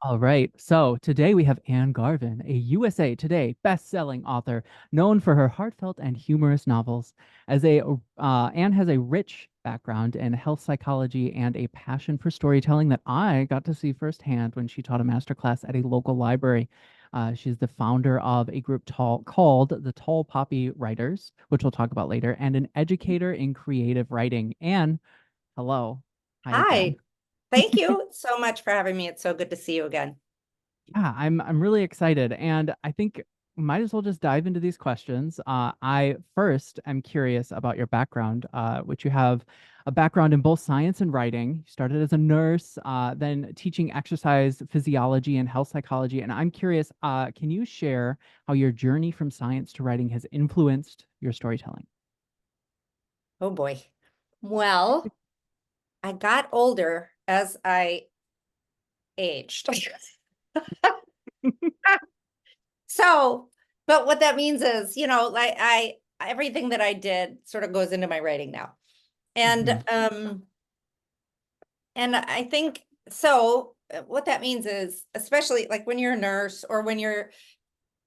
All right. So today we have Anne Garvin, a USA Today best-selling author known for her heartfelt and humorous novels. Anne has a rich background in health psychology and a passion for storytelling that I got to see firsthand when she taught a masterclass at a local library. She's the founder of a group called the Tall Poppy Writers, which we'll talk about later, and an educator in creative writing. Anne, hello. Hi again. Hi, thank you so much for having me. It's so good to see you again. Yeah, I'm really excited, and I think might as well just dive into these questions. I first am curious about your background, which you have a background in both science and writing. You started as a nurse, then teaching exercise physiology and health psychology. And I'm curious, can you share how your journey from science to writing has influenced your storytelling? Oh boy. Well, I got older as I aged. So, but what that means is, like everything that I did sort of goes into my writing now. And Hmm. and I think so what that means is, especially like when you're a nurse or when you're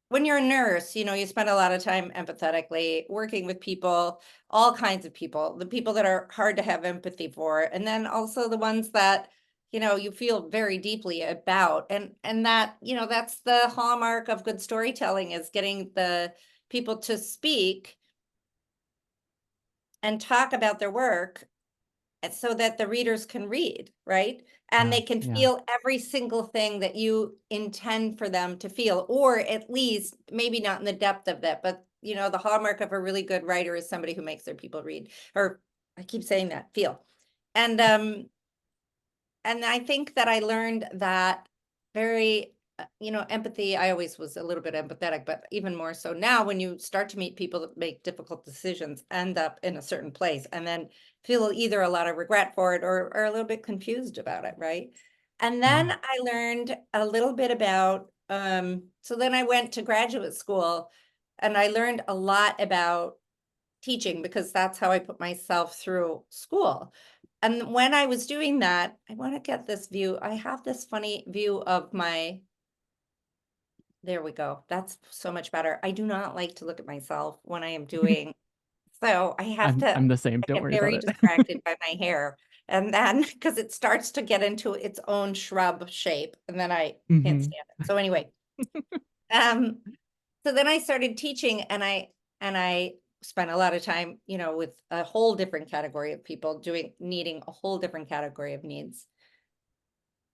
a nurse, you spend a lot of time empathetically working with people, all kinds of people, the people that are hard to have empathy for, and then also the ones that, you feel very deeply about. And that, that's the hallmark of good storytelling is getting the people to speak and talk about their work so that the readers can read, right? And Yeah, they can yeah. feel every single thing that you intend for them to feel, or at least maybe not in the depth of that, but the hallmark of a really good writer is somebody who makes their people read, or I keep saying that, feel. And I think that I learned that very, empathy. I always was a little bit empathetic, but even more so now when you start to meet people that make difficult decisions, end up in a certain place, and then feel either a lot of regret for it or a little bit confused about it, right? And then Yeah. I learned a little bit about, so then I went to graduate school and I learned a lot about teaching because that's how I put myself through school. And when I was doing that, I want to get this view. I have this funny view of there we go. That's so much better. I do not like to look at myself when I am doing, so I have I'm to, I'm the same. I Don't get worry about very it. distracted by my hair. And then, because it starts to get into its own shrub shape, and then I can't Hmm. stand it. So anyway, um, so then I started teaching and I spent a lot of time, with a whole different category of people needing a whole different category of needs.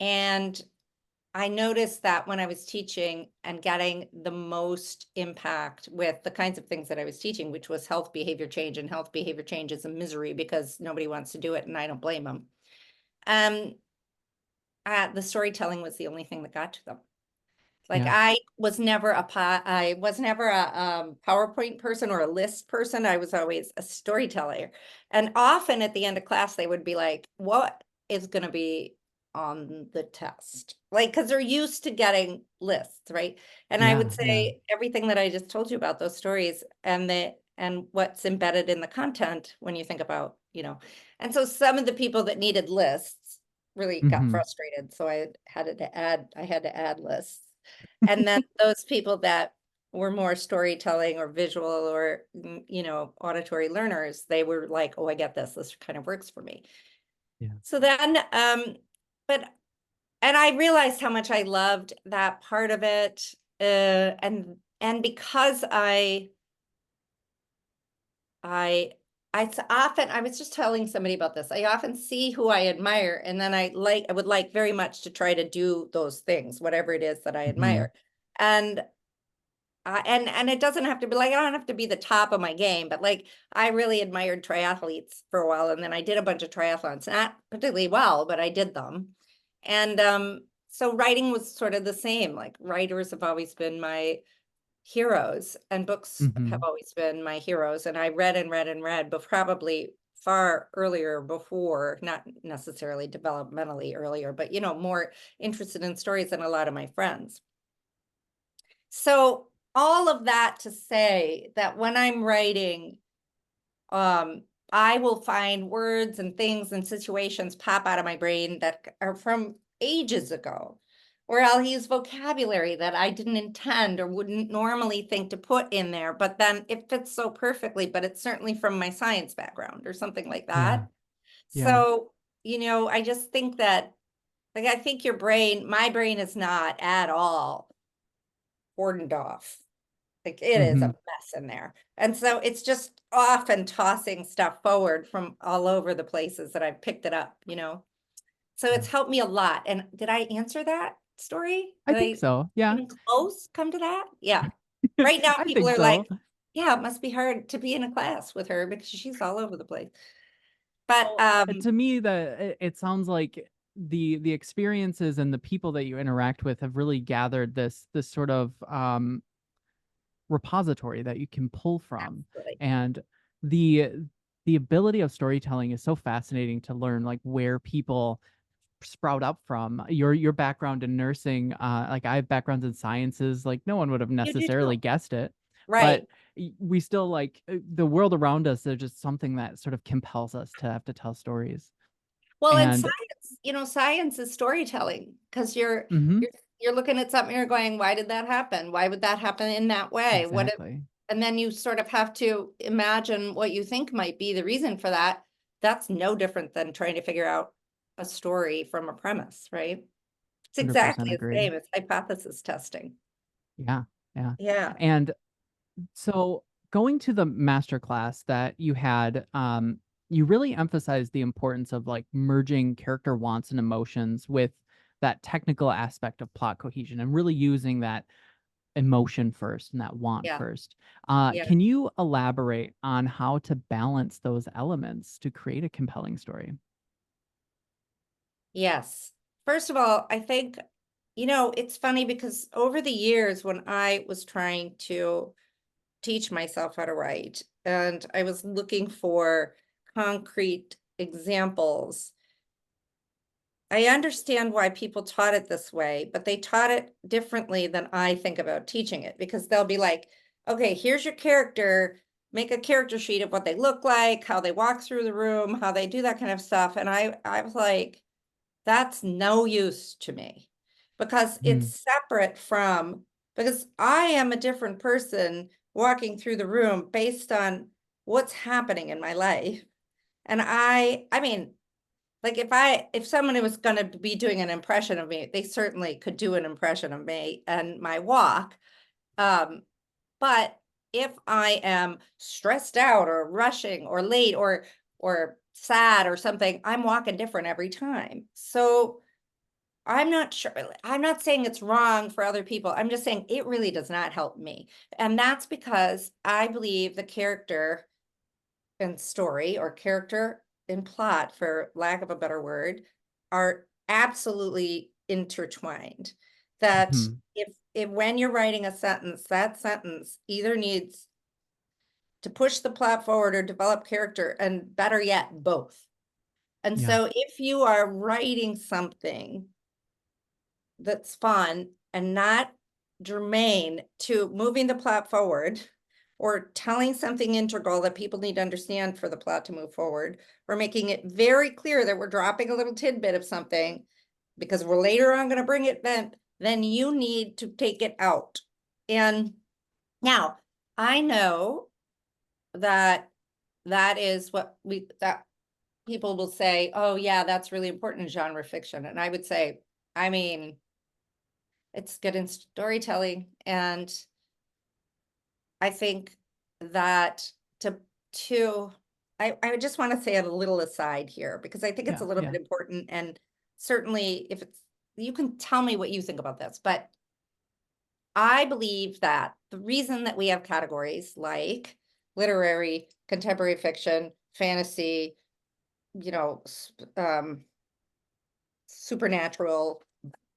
And I noticed that when I was teaching and getting the most impact with the kinds of things that I was teaching, which was health behavior change, and health behavior change is a misery because nobody wants to do it, and I don't blame them. Um, the storytelling was the only thing that got to them. Like Yeah. I was never a PowerPoint person or a list person. I was always a storyteller. And often at the end of class, they would be like, what is going to be on the test? Like, because they're used to getting lists, right? And I would Yeah, yeah. say everything that I just told you about those stories and what's embedded in the content when you think about, and so some of the people that needed lists really got Hmm. frustrated. So I had to add lists. And then those people that were more storytelling or visual or, auditory learners, they were like, oh, I get this. This kind of works for me. Yeah. So then, but, and I realized how much I loved that part of it. And because I, I was just telling somebody about this. I often see who I admire, and then I would like very much to try to do those things, whatever it is that I Hmm. admire. And and it doesn't have to be like I don't have to be the top of my game, but like I really admired triathletes for a while, and then I did a bunch of triathlons, not particularly well, but I did them. And so writing was sort of the same. Like writers have always been my heroes, and books have Hmm. always been my heroes. And I read and read and read, but probably far earlier before, not necessarily developmentally earlier, but more interested in stories than a lot of my friends. So all of that to say that when I'm writing, um, I will find words and things and situations pop out of my brain that are from ages ago, or I'll use vocabulary that I didn't intend or wouldn't normally think to put in there, but then it fits so perfectly, but it's certainly from my science background or something like Yeah. that. Yeah. So, I just think that, like, I think my brain is not at all cordoned off. Like, it is a Hmm. mess in there. And so it's just often tossing stuff forward from all over the places that I've picked it up. So Yeah. it's helped me a lot. And did I answer that story? I Did think I so. Yeah. even close come to that? Yeah. Right now, I people think are so. like, yeah, it must be hard to be in a class with her because she's all over the place. But Well, to me, it sounds like the experiences and the people that you interact with have really gathered this sort of repository that you can pull from, absolutely. and the the ability of storytelling is so fascinating to learn, like where people sprout up from. Your background in nursing, like I have backgrounds in sciences, like no one would have You do too. necessarily guessed it, but Right. we still like the world around us. There's just something that sort of compels us to have to tell stories. Well, in And science is storytelling because you're mhm, you're you're looking at something, you're going, why did that happen? Why would that happen in that way? exactly, And then you sort of have to imagine what you think might be the reason for that. That's no different than trying to figure out a story from a premise, right? It's 100% exactly the agree. same. It's hypothesis testing. Yeah, yeah. Yeah. And so going to the master class that you had, you really emphasized the importance of like merging character wants and emotions with that technical aspect of plot cohesion and really using that emotion first and that want Yeah. first. Yeah. Can you elaborate on how to balance those elements to create a compelling story? Yes. First of all, I think, it's funny because over the years when I was trying to teach myself how to write and I was looking for concrete examples, I understand why people taught it this way, but they taught it differently than I think about teaching it because they'll be like, okay, here's your character, make a character sheet of what they look like, how they walk through the room, how they do that kind of stuff. And I was like, that's no use to me because Mhm. it's separate from, because I am a different person walking through the room based on what's happening in my life. And I mean, like if someone was going to be doing an impression of me, they certainly could do an impression of me and my walk. Um, but if I am stressed out or rushing or late or sad or something, I'm walking different every time. So I'm not sure. I'm not saying it's wrong for other people. I'm just saying it really does not help me. And that's because I believe the character and story or character and plot, for lack of a better word, are absolutely intertwined. That Mhm. if when you're writing a sentence, that sentence either needs to push the plot forward or develop character, and better yet, both. And Yeah. so if you are writing something that's fun and not germane to moving the plot forward or telling something integral that people need to understand for the plot to move forward, or making it very clear that we're dropping a little tidbit of something because we're later on going to bring it then you need to take it out. And now I know that that is what that people will say, oh yeah, that's really important in genre fiction. And I would say, I mean, it's good in storytelling. And I think that to I just want to say a little aside here because I think it's Yeah. a little bit Yeah. important. And certainly if it's, you can tell me what you think about this, but I believe that the reason that we have categories like literary, contemporary fiction, fantasy, you know, supernatural,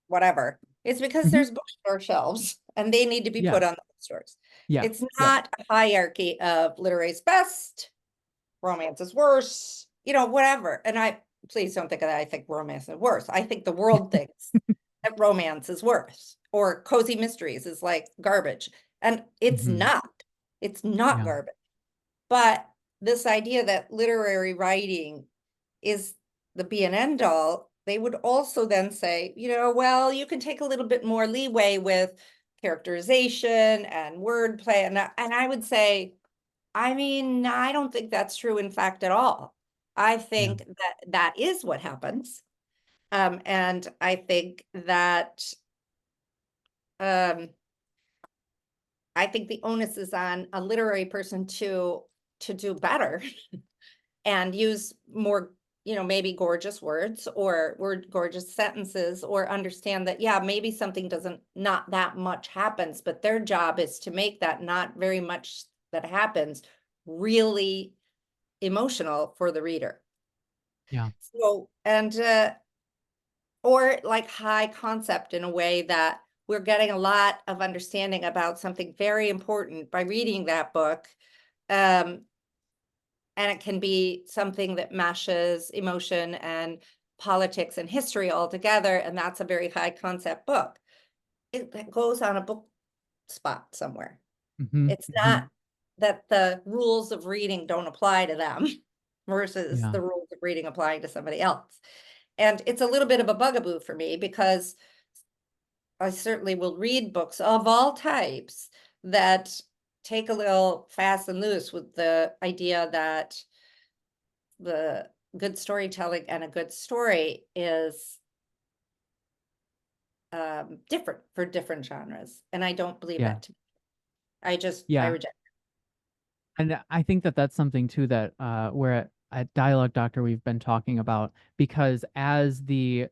whatever. It's because Mhm. there's bookstore shelves and they need to be Yeah. put on the bookstores. Yeah. It's Yep. not a hierarchy of literary is best, romance is worse, whatever. And please don't think that I think romance is worse. I think the world thinks that romance is worse or cozy mysteries is like garbage. And it's Hmm. not. It's not Yeah. garbage. But this idea that literary writing is the be and end all they would also then say, well, you can take a little bit more leeway with characterization and wordplay. And I would say, I mean, I don't think that's true, in fact, at all. I Yeah. think that that is what happens. And I think that um, I think the onus is on a literary person to do better and use more, maybe gorgeous words or word gorgeous sentences, or understand that, yeah, maybe something doesn't, not that much happens, but their job is to make that not very much that happens really emotional for the reader. Yeah. So, and or like high concept in a way that we're getting a lot of understanding about something very important by reading that book. Um, and it can be something that mashes emotion and politics and history all together, and that's a very high concept book. It goes on a book spot somewhere. Hmm. It's Hmm. not that the rules of reading don't apply to them versus Yeah. the rules of reading applying to somebody else. And it's a little bit of a bugaboo for me, because I certainly will read books of all types that take a little fast and loose with the idea that the good storytelling and a good story is different for different genres. And I don't believe Yeah. that. I Yeah. reject. And I think that that's something too that we're at Dialogue Doctor we've been talking about, because as the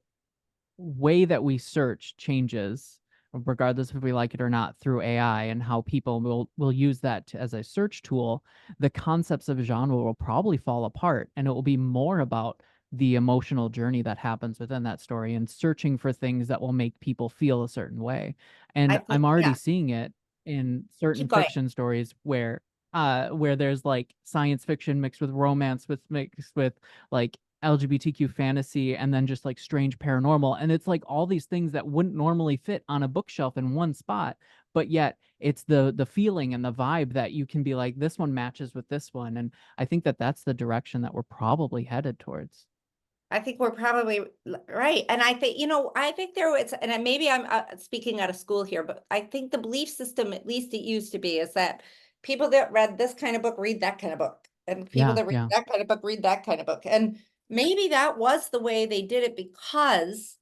way that we search changes, regardless if we like it or not, through AI, and how people will use that as a search tool, the concepts of genre will probably fall apart, and it will be more about the emotional journey that happens within that story and searching for things that will make people feel a certain way. I And think, I'm already yeah, seeing it in certain keep going. fiction stories where there's like science fiction mixed with romance with mixed with like LGBTQ fantasy, and then just like strange paranormal. And it's like all these things that wouldn't normally fit on a bookshelf in one spot, but yet it's the feeling and the vibe that you can be like, this one matches with this one. And I think that that's the direction that we're probably headed towards. I think we're probably right. And I think, I think there was, and maybe I'm speaking out of school here, but I think the belief system, at least it used to be, is that people that read this kind of book read that kind of book. And people Yeah, that read yeah. that kind of book read that kind of book. And maybe that was the way they did it, because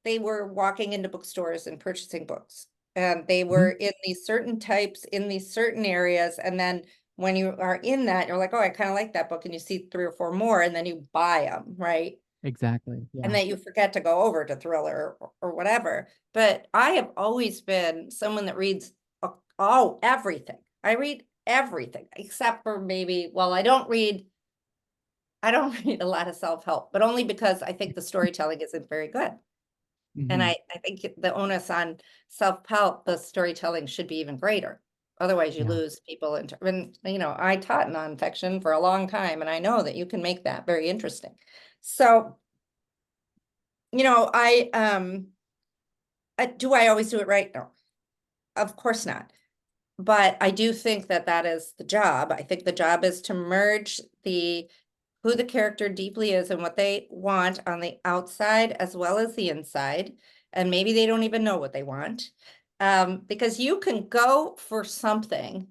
they were walking into bookstores and purchasing books. And they Hmm. were in these certain types, in these certain areas. And then when you are in that, you're like, oh, I kind of like that book. And you see 3 or 4 more, and then you buy them, right? Exactly. And Yeah. that you forget to go over to thriller or whatever. But I have always been someone that reads everything. I read everything except for maybe, well, I don't read a lot of self-help, but only because I think the storytelling isn't very good. And Hmm. I think the onus on self-help, the storytelling should be even greater. Otherwise, you Yeah. lose people. And, I taught nonfiction for a long time, and I know that you can make that very interesting. So, do I always do it right? No, of course not. But I do think that that is the job. I think the job is to merge who the character deeply is and what they want on the outside as well as the inside. And maybe they don't even know what they want. Because you can go for something,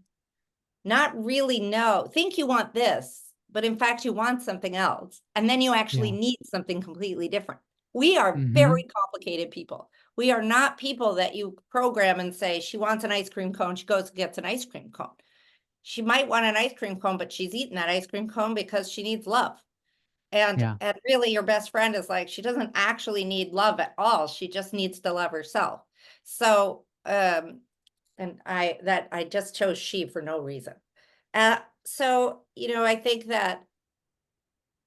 not really know, think you want this, but in fact you want something else. And then you actually Yeah. need something completely different. We are Hmm. very complicated people. We are not people that you program and say, she wants an ice cream cone, she goes and gets an ice cream cone. She might want an ice cream cone, but she's eating that ice cream cone because she needs love. And Yeah. and really your best friend is like, she doesn't actually need love at all. She just needs to love herself. So and I just chose she for no reason. So, I think that,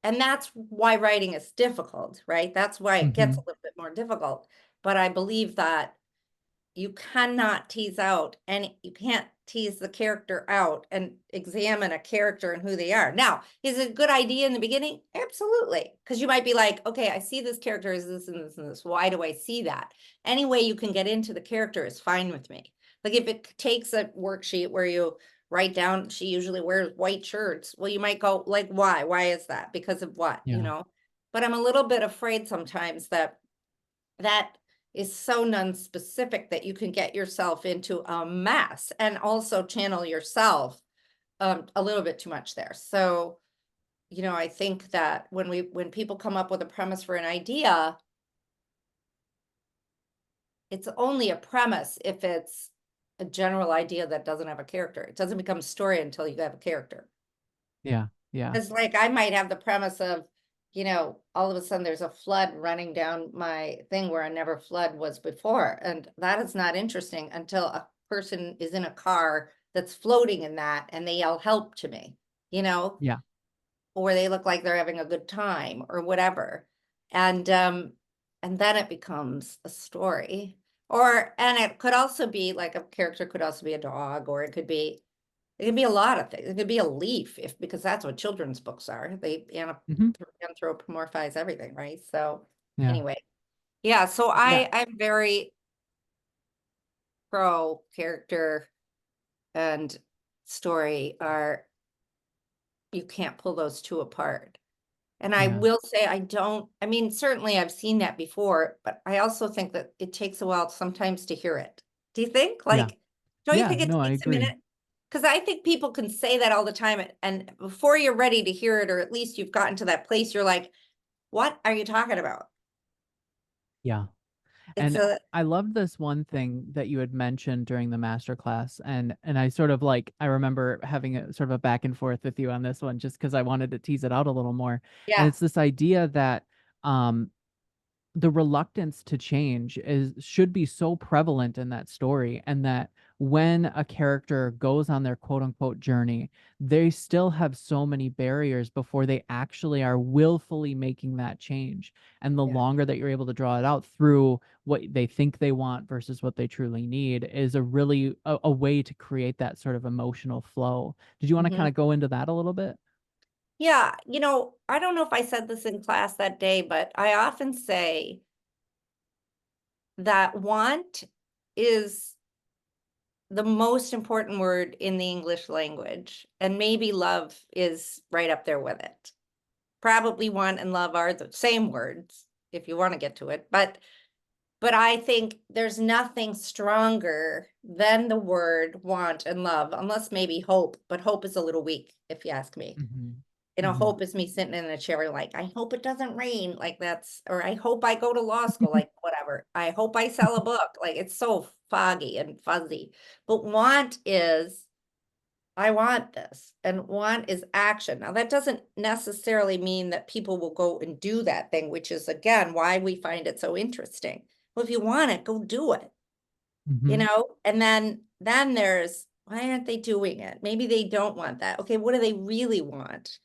and that's why writing is difficult, right? That's why it gets a Hmm. little bit more difficult. But I believe that you cannot tease out, and you can't tease the character out and examine a character and who they are. Now, is it a good idea in the beginning? Absolutely. Because you might be like, okay, I see this character as this and this and this. Why do I see that? Any way you can get into the character is fine with me. Like if it takes a worksheet where you write down, she usually wears white shirts. Well, you might go like, why? Why is that? Because of what? Yeah. but I'm a little bit afraid sometimes that that is so non-specific that you can get yourself into a mess and also channel yourself a little bit too much there. So, I think that when people come up with a premise for an idea, it's only a premise if it's a general idea that doesn't have a character. It doesn't become a story until you have a character. Yeah. Yeah. It's like I might have the premise of, all of a sudden there's a flood running down my thing where a never flood was before. And that is not interesting until a person is in a car that's floating in that and they yell help to me, you know, Yeah. or they look like they're having a good time or whatever. And then it becomes a story. And it could also be like a character could also be a dog, or it could be a lot of things. It could be a leaf because that's what children's books are. They Hmm. anthropomorphize everything, right? So Yeah. anyway, yeah. So Yeah. I'm very pro character and story are you can't pull those two apart. And I Yeah. will say I mean, certainly I've seen that before, but I also think that it takes a while sometimes to hear it. Do you think? Yeah. Like, don't you Yeah. think it No, I takes a agree. minute? Because I think people can say that all the time, and before you're ready to hear it, or at least you've gotten to that place, you're like, what are you talking about? Yeah. It's And a, I loved this one thing that you had mentioned during the master class, and I sort of like I remember having a sort of a back and forth with you on this one just because I wanted to tease it out a little more. And yeah, it's this idea that um the reluctance to change is should be so prevalent in that story, and that when a character goes on their quote unquote journey, they still have so many barriers before they actually are willfully making that change. And the yeah. longer that you're able to draw it out through what they think they want versus what they truly need is a really a way to create that sort of emotional flow. Did you want to kind Mhm. of go into that a little bit? Yeah, I don't know if I said this in class that day, but I often say that want is the most important word in the English language, and maybe love is right up there with it. Probably want and love are the same words if you want to get to it, but I think there's nothing stronger than the word want and love, unless maybe hope, but hope is a little weak if you ask me. Hmm. Hmm. Hope is me sitting in a chair like, I hope it doesn't rain, like or I hope I go to law school, like whatever. I hope I sell a book. Like it's so foggy and fuzzy. But want is, I want this. And want is action. Now, that doesn't necessarily mean that people will go and do that thing, which is again why we find it so interesting. Well, if you want it, go do it. Hmm. And then there's why aren't they doing it? Maybe they don't want that. Okay, what do they really want?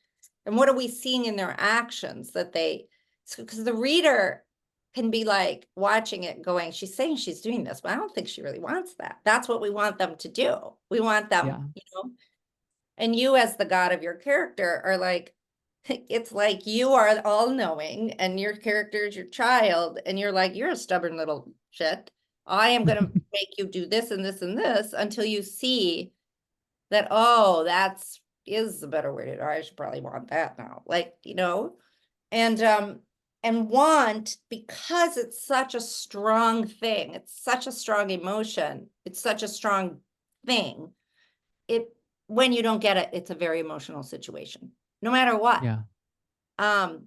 And what are we seeing in their actions that because the reader can be like watching it going, she's saying she's doing this, but I don't think she really wants that. That's what we want them to do. We want them, Yeah. and you as the god of your character are like, it's like you are all knowing and your character is your child and you're like, you're a stubborn little shit. I am going to make you do this and this and this until you see that, oh, that's is a better way to, or I should probably want that now. Like, and want, because it's such a strong thing, it's such a strong emotion, it's such a strong thing. It When you don't get it, it's a very emotional situation, no matter what. Yeah. Um,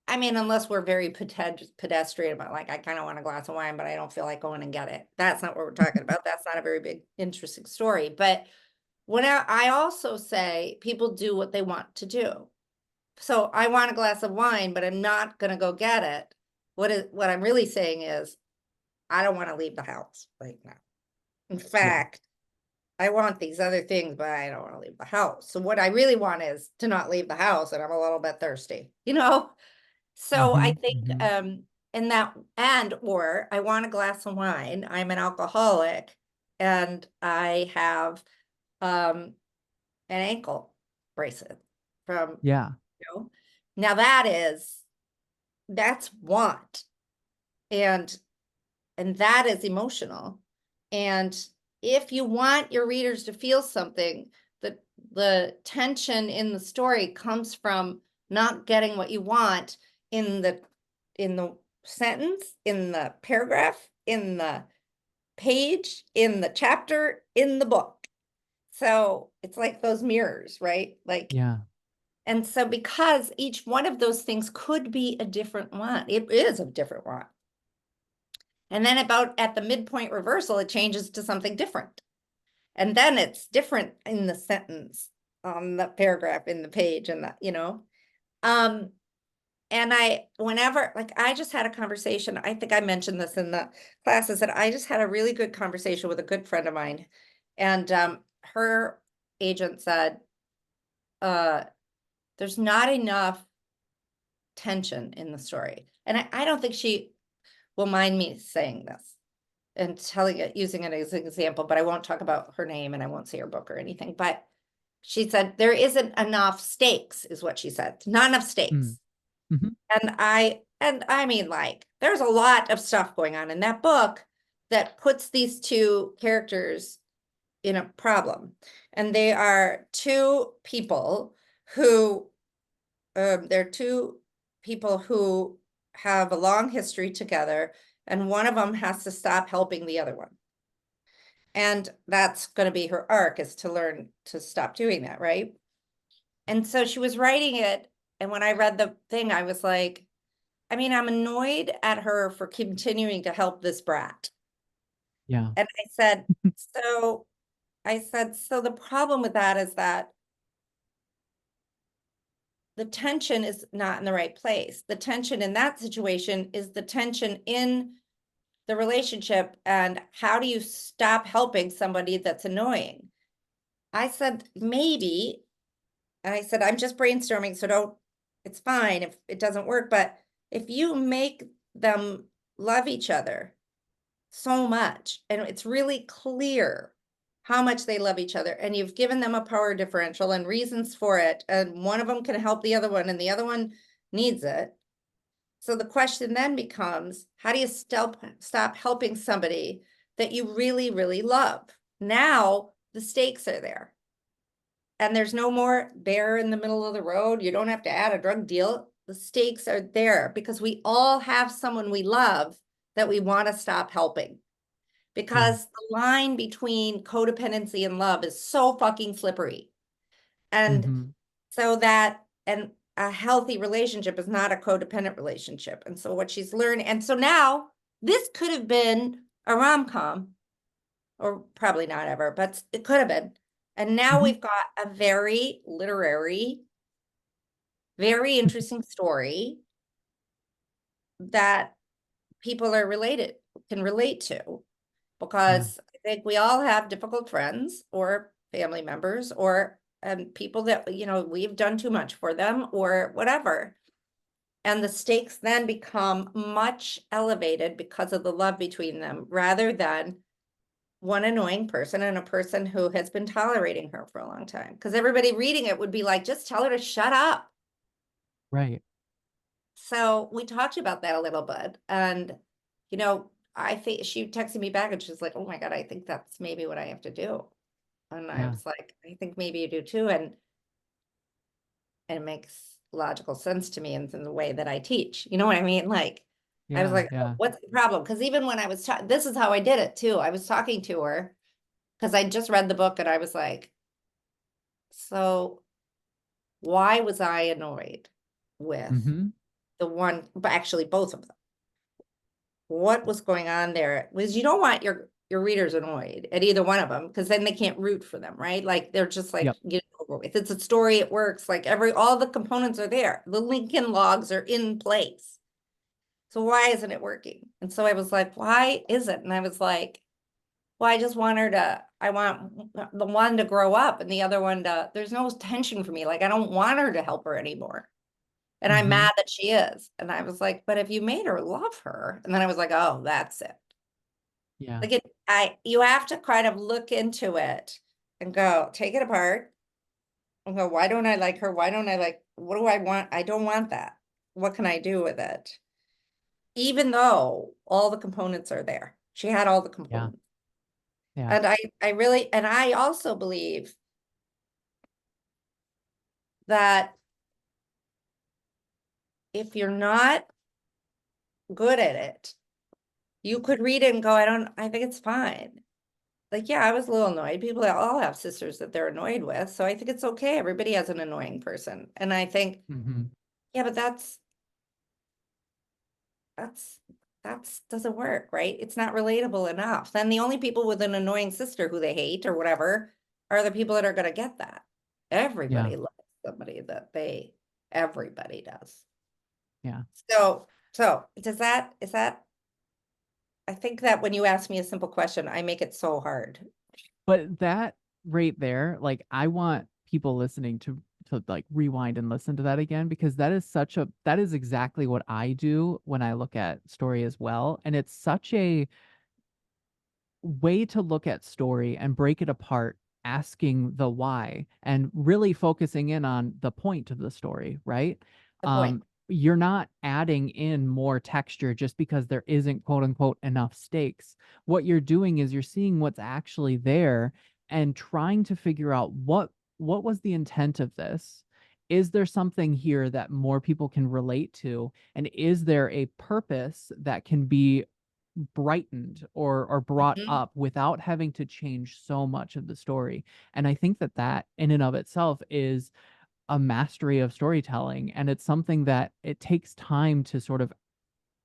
I mean, unless we're very pedestrian about like, I kind of want a glass of wine, but I don't feel like going and get it. That's not what we're talking about. That's not a very big, interesting story. But when I also say people do what they want to do. So I want a glass of wine, but I'm not going to go get it. What I'm really saying is I don't want to leave the house right now. In Yeah. fact, I want these other things, but I don't want to leave the house. So what I really want is to not leave the house, and I'm a little bit thirsty, So I Hmm. think Hmm. in that, or I want a glass of wine. I'm an alcoholic and I have um an ankle bracelet from, Yeah. you know. Now that's want. And that is emotional. And if you want your readers to feel something, the tension in the story comes from not getting what you want in the sentence, in the paragraph, in the page, in the chapter, in the book. So it's like those mirrors, right? Like, Yeah. and so because each one of those things could be a different one, it is a different one. And then about at the midpoint reversal, it changes to something different. And then it's different in the sentence, on the paragraph, in the page, and the, and whenever, like, I just had a conversation, I think I mentioned this in the classes, that I just had a really good conversation with a good friend of mine. And her agent said, there's not enough tension in the story. And I don't think she will mind me saying this and telling it, using it as an example, but I won't talk about her name and I won't say her book or anything. But she said, there isn't enough stakes, is what she said. Not enough Mm. stakes. Hmm. And I mean, like, there's a lot of stuff going on in that book that puts these two characters in a problem. And they are two people who, they're two people who have a long history together, and one of them has to stop helping the other one. And that's going to be her arc, is to learn to stop doing that, right? And so she was writing it, and when I read the thing, I was like, I mean, I'm annoyed at her for continuing to help this brat. Yeah. And so the problem with that is that the tension is not in the right place. The tension in that situation is the tension in the relationship. And how do you stop helping somebody that's annoying? I said, maybe. I said, I'm just brainstorming, so it's fine if it doesn't work. But if you make them love each other so much, and it's really clear how much they love each other, and you've given them a power differential and reasons for it, and one of them can help the other one and the other one needs it. So the question then becomes, how do you stop helping somebody that you really, really love? Now the stakes are there. And there's no more bear in the middle of the road. You don't have to add a drug deal. The stakes are there because we all have someone we love that we want to stop helping. Yeah. Because the line between codependency and love is so fucking slippery. And Hmm. and a healthy relationship is not a codependent relationship. And so what she's learned, and so now this could have been a rom-com, or probably not ever, but it could have been. And now Hmm. we've got a very literary, very interesting story that people can relate to, Yeah. because I think we all have difficult friends or family members, or people that, we've done too much for them or whatever. And the stakes then become much elevated because of the love between them, rather than one annoying person and a person who has been tolerating her for a long time. Because everybody reading it would be like, just tell her to shut up. Right. So we talked about that a little bit. And, I think she texted me back and she's like, oh my God, I think that's maybe what I have to do. And I Yeah. was like, I think maybe you do too. And it makes logical sense to me in the way that I teach. You know what I mean? Like, I was Yeah. like, oh, Yeah. what's the problem? Because even when I was this is how I did it too. I was talking to her because I just read the book and I was like, so why was I annoyed with Hmm. the one, but actually both of them? What was going on there? Was, you don't want your readers annoyed at either one of them, because then they can't root for them, right? Like, they're just like, Yep. get it over with. It's a story, it works. Like, all the components are there. The Lincoln logs are in place. So why isn't it working? And so I was like, why is it? And I was like, well, I want the one to grow up and the other one there's no tension for me. Like, I don't want her to help her anymore. And I'm Hmm. mad that she is. And I was like, but if you made her love her, and then I was like, oh, that's it. Yeah. Like, you have to kind of look into it and go, take it apart and go, why don't I like her? What do I want? I don't want that. What can I do with it? Even though all the components are there. She had all the Yeah. components. Yeah. And I also believe that if you're not good at it, you could read it and go, I think it's fine. Like, yeah, I was a little annoyed. People all have sisters that they're annoyed with. So I think it's okay. Everybody has an annoying person. And I think, Hmm. yeah, but that's doesn't work, right? It's not relatable enough. Then the only people with an annoying sister who they hate or whatever are the people that are going to get that. Yeah. Everybody loves somebody that everybody does. Yeah. So is that, I think that when you ask me a simple question, I make it so hard. But that right there, like I want people listening to like rewind and listen to that again because that is exactly what I do when I look at story as well. And it's such a way to look at story and break it apart, asking the why and really focusing in on the point of the story, right? The point. You're not adding in more texture just because there isn't quote unquote enough stakes. What you're doing is you're seeing what's actually there and trying to figure out what was the intent of this? Is there something here that more people can relate to? And is there a purpose that can be brightened or brought Mhm. up without having to change so much of the story? And I think that that in and of itself is a mastery of storytelling, and it's something that it takes time to sort of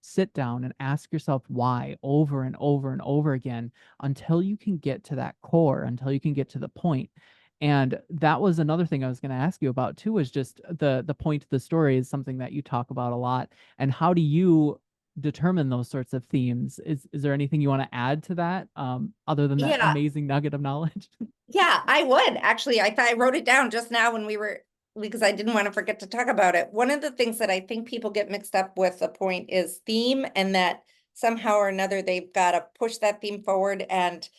sit down and ask yourself why over and over and over again until you can get to that core, until you can get to the point. And that was another thing I was going to ask you about too, is just the point of the story is something that you talk about a lot. And how do you determine those sorts of themes? Is there anything you want to add to that, other than that Yeah, amazing nugget of knowledge? yeah, I would actually. I thought I wrote it down just now when we were, because I didn't want to forget to talk about it. One of the things that I think people get mixed up with the point is theme, and that somehow or another they've got to push that theme forward, and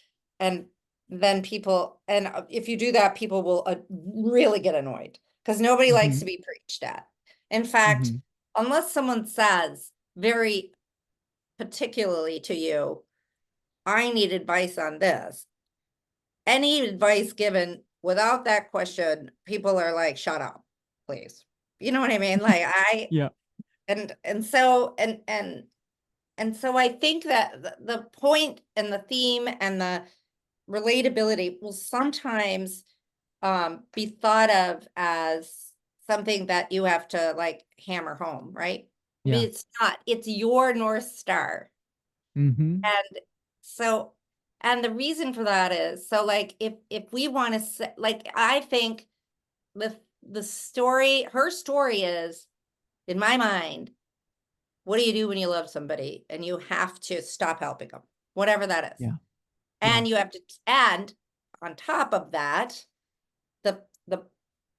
then people, and if you do that, people will really get annoyed because nobody likes Hmm. to be preached at. In fact, Hmm. unless someone says very particularly to you, I need advice on this, any advice given without that question, people are like, shut up, please. You know what I mean? Like Yeah. and so I think that the point and the theme and the relatability will sometimes be thought of as something that you have to like hammer home, right? Yeah. It's not, it's your North Star. Hmm. And so, and the reason for that is, so like if we want to say, like I think the story, her story is, in my mind, what do you do when you love somebody and you have to stop helping them, whatever that is. Yeah. Yeah. And you have to, and on top of that, the the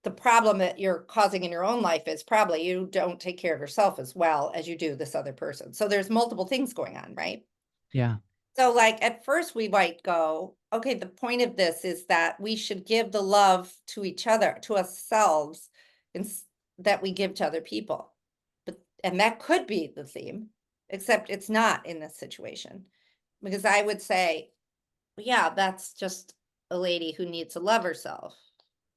the problem that you're causing in your own life is probably you don't take care of yourself as well as you do this other person. So there's multiple things going on, right? Yeah. So, like, at first, we might go, okay, the point of this is that we should give the love to each other, to ourselves, and that we give to other people. But, and that could be the theme, except it's not in this situation. Because I would say, yeah, that's just a lady who needs to love herself.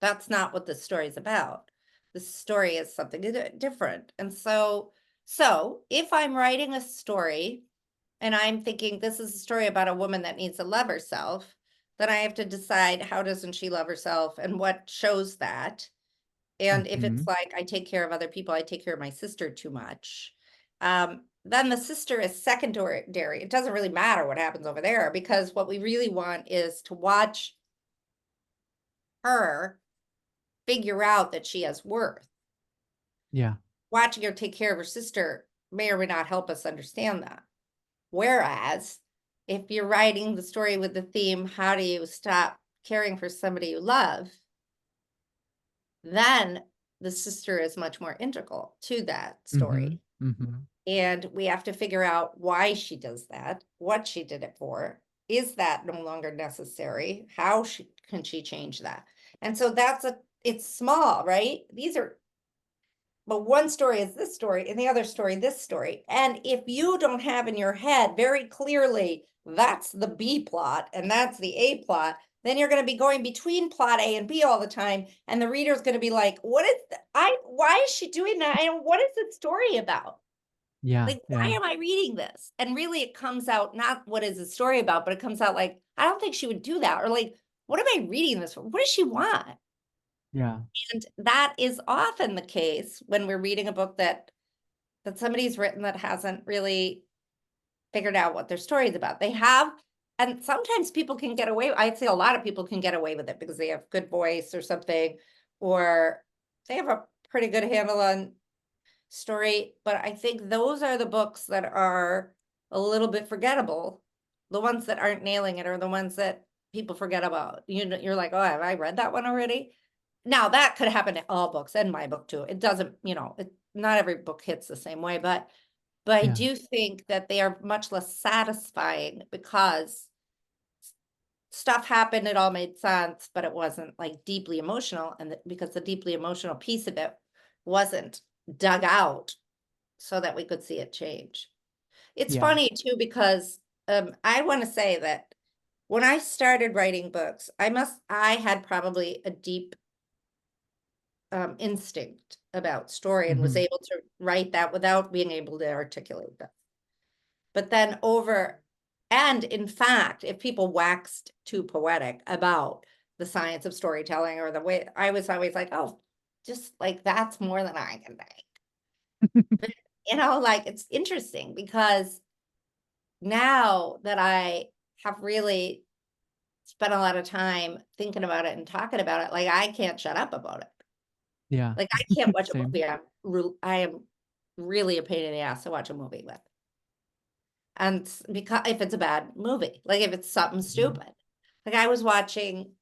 That's not what the story is about. The story is something different. And so if I'm writing a story and I'm thinking this is a story about a woman that needs to love herself, then I have to decide how doesn't she love herself and what shows that. And if it's Hmm. like I take care of other people, I take care of my sister too much. Then the sister is secondary. It doesn't really matter what happens over there because what we really want is to watch her figure out that she has worth. Yeah. Watching her take care of her sister may or may not help us understand that. Whereas if you're writing the story with the theme, how do you stop caring for somebody you love? Then the sister is much more integral to that Hmm. story. Hmm. And we have to figure out why she does that, what she did it for. Is that no longer necessary? How can she change that? And so it's small, right? These are, but one story is this story and the other story this story. And if you don't have in your head very clearly that's the B plot and that's the A plot, then you're going to be going between plot A and B all the time. And the reader's going to be like, why is she doing that? And what is the story about? Yeah. Like, why Yeah. am I reading this? And really it comes out not what is the story about, but it comes out like, I don't think she would do that. Or like, what am I reading this for? What does she want? Yeah. And that is often the case when we're reading a book that somebody's written that hasn't really figured out what their story is about. They have, and sometimes people can get away. I'd say a lot of people can get away with it because they have good voice or something, or they have a pretty good handle on story. But I think those are the books that are a little bit forgettable. The ones that aren't nailing it are the ones that people forget about. You know, you're like, oh, have I read that one already? Now that could happen to all books and my book too. It doesn't, not every book hits the same way, but I Yeah. do think that they are much less satisfying because stuff happened, it all made sense, but it wasn't like deeply emotional. And because the deeply emotional piece of it wasn't dug out so that we could see it change. It's Yeah. funny too, because I want to say that when I started writing books, I had probably a deep instinct about story and was Hmm. able to write that without being able to articulate that. But then and in fact, if people waxed too poetic about the science of storytelling or the way, I was always like, oh, just like that's more than I can think. But, like it's interesting because now that I have really spent a lot of time thinking about it and talking about it, like I can't shut up about it. Yeah. Like I can't watch a Same. movie. I am really a pain in the ass to watch a movie with. And because if it's a bad movie, like if it's something Mhm. stupid. Like I was watching,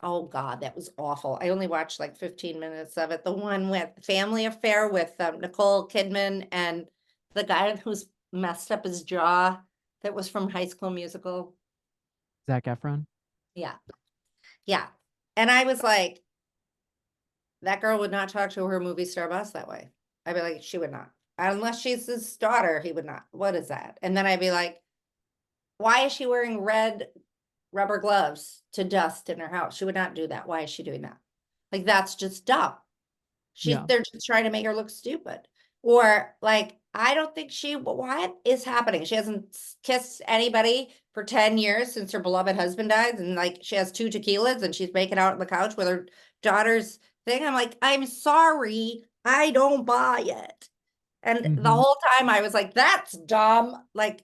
oh God, that was awful. I only watched like 15 minutes of it. The one with Family Affair with Nicole Kidman and the guy who's messed up his jaw that was from High School Musical. Zac Efron. Yeah. Yeah. And I was like, that girl would not talk to her movie star boss that way. I'd be like, she would not. Unless she's his daughter, he would not. What is that? And then I'd be like, why is she wearing red rubber gloves to dust in her house? She would not do that. Why is she doing that? Like that's just dumb. Yeah. They're just trying to make her look stupid. Or like, I don't think what is happening? She hasn't kissed anybody for 10 years since her beloved husband died. And like, she has 2 tequilas and she's making out on the couch with her daughter's thing. I'm like, I'm sorry. I don't buy it. And the Hmm. whole time I was like, that's dumb. Like,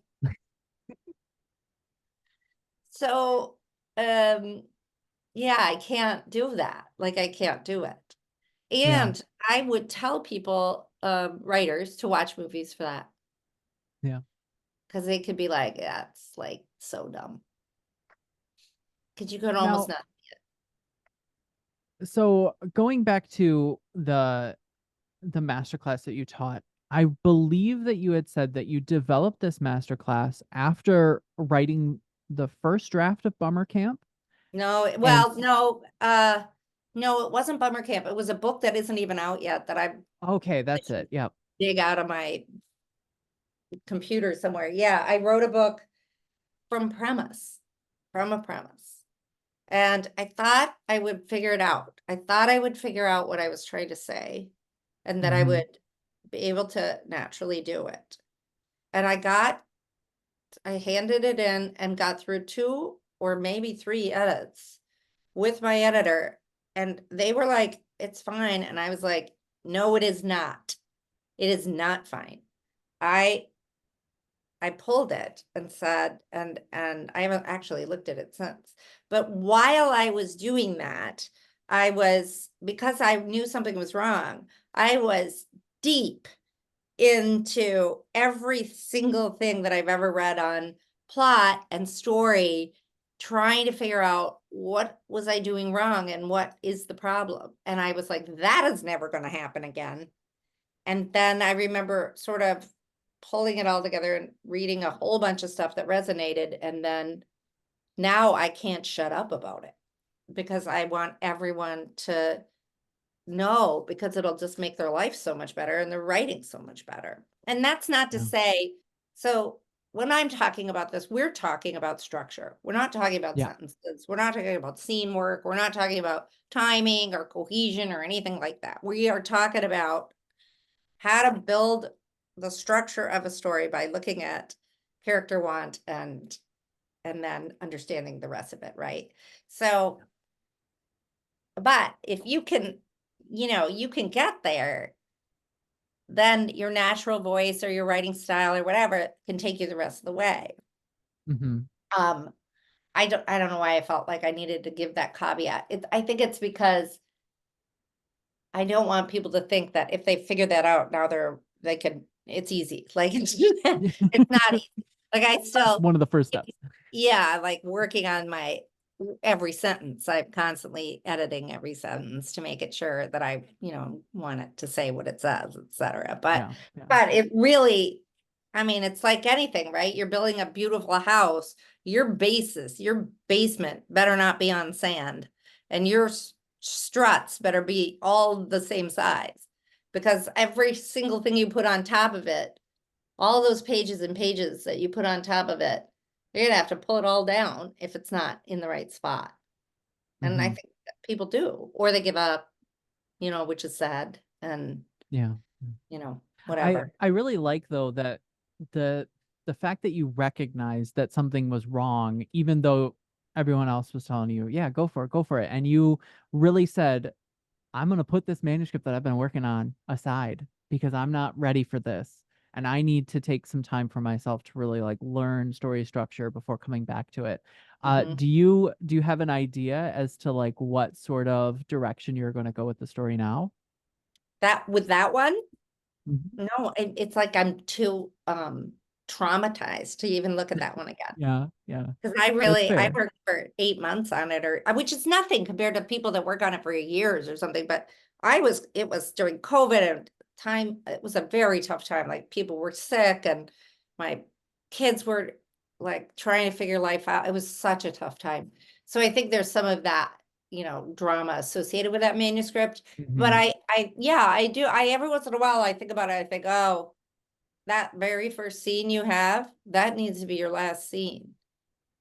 so, yeah, I can't do that. Like, I can't do it. Yeah. And I would tell people, writers to watch movies for that Yeah. because they could be like, yeah, it's like so dumb. Because you could almost Now, not. so going back to the masterclass that you taught, I believe that you had said that you developed this masterclass after writing the first draft of Bummer Camp. No, And well, no, it wasn't Bummer Camp. It was a book that isn't even out yet that I okay, that's it. Yep. dig out of my computer somewhere. Yeah, I wrote a book from a premise. And I thought I would figure it out. I thought I would figure out what I was trying to say and that I Hmm. would be able to naturally do it. And I handed it in and got through 2 or maybe 3 edits with my editor. And they were like, it's fine. And I was like, no, it is not. It is not fine. I I pulled it and said, and I haven't actually looked at it since. But while I was doing that, because I knew something was wrong, I was deep into every single thing that I've ever read on plot and story, trying to figure out what was I doing wrong and what is the problem. And I was like, that is never going to happen again. And then I remember sort of pulling it all together and reading a whole bunch of stuff that resonated. And then now I can't shut up about it because I want everyone to know because it'll just make their life so much better and their writing so much better. And that's not to Yeah. say, so when I'm talking about this, we're talking about structure. We're not talking about Yeah. sentences. We're not talking about scene work. We're not talking about timing or cohesion or anything like that. We are talking about how to build the structure of a story by looking at character want and then understanding the rest of it, right? So, but if you can, you can get there, then your natural voice or your writing style or whatever can take you the rest of the way. Hmm. Um, I don't know why I felt like I needed to give that caveat. I think it's because I don't want people to think that if they figure that out, now they can, it's easy. Like it's not easy. Like I That's still, one of the first steps. yeah, like working on my every sentence. I'm constantly editing every sentence to make it sure that I, want it to say what it says, etc. But Yeah. Yeah. but it really, I mean, it's like anything, right? You're building a beautiful house. Your basement better not be on sand, and your struts better be all the same size, because every single thing you put on top of it, all those pages and pages that you put on top of it, you're gonna have to pull it all down if it's not in the right spot. And I Hmm. think that people do, or they give up, which is sad, and Yeah. I whatever. I really like though that the the fact that you recognize that something was wrong, even though everyone else was telling you, yeah, go for it. And you really said, I'm gonna put this manuscript that I've been working on aside because I'm not ready for this. And I need to take some time for myself to really like learn story structure before coming back to it. Mhm. Do you have an idea as to like what sort of direction you're going to go with the story now? That with that one, Mhm. no, it's like I'm too traumatized to even look at that one again. Yeah, yeah. Because That's I fair. worked for 8 months on it, or which is nothing compared to people that work on it for years or something. But it was during COVID and time. It was a very tough time. Like people were sick, and my kids were like trying to figure life out. It was such a tough time. So I think there's some of that, drama associated with that manuscript. But Hmm. yeah, I do. Every once in a while, I think about it. I think, oh, that very first scene you have, that needs to be your last scene.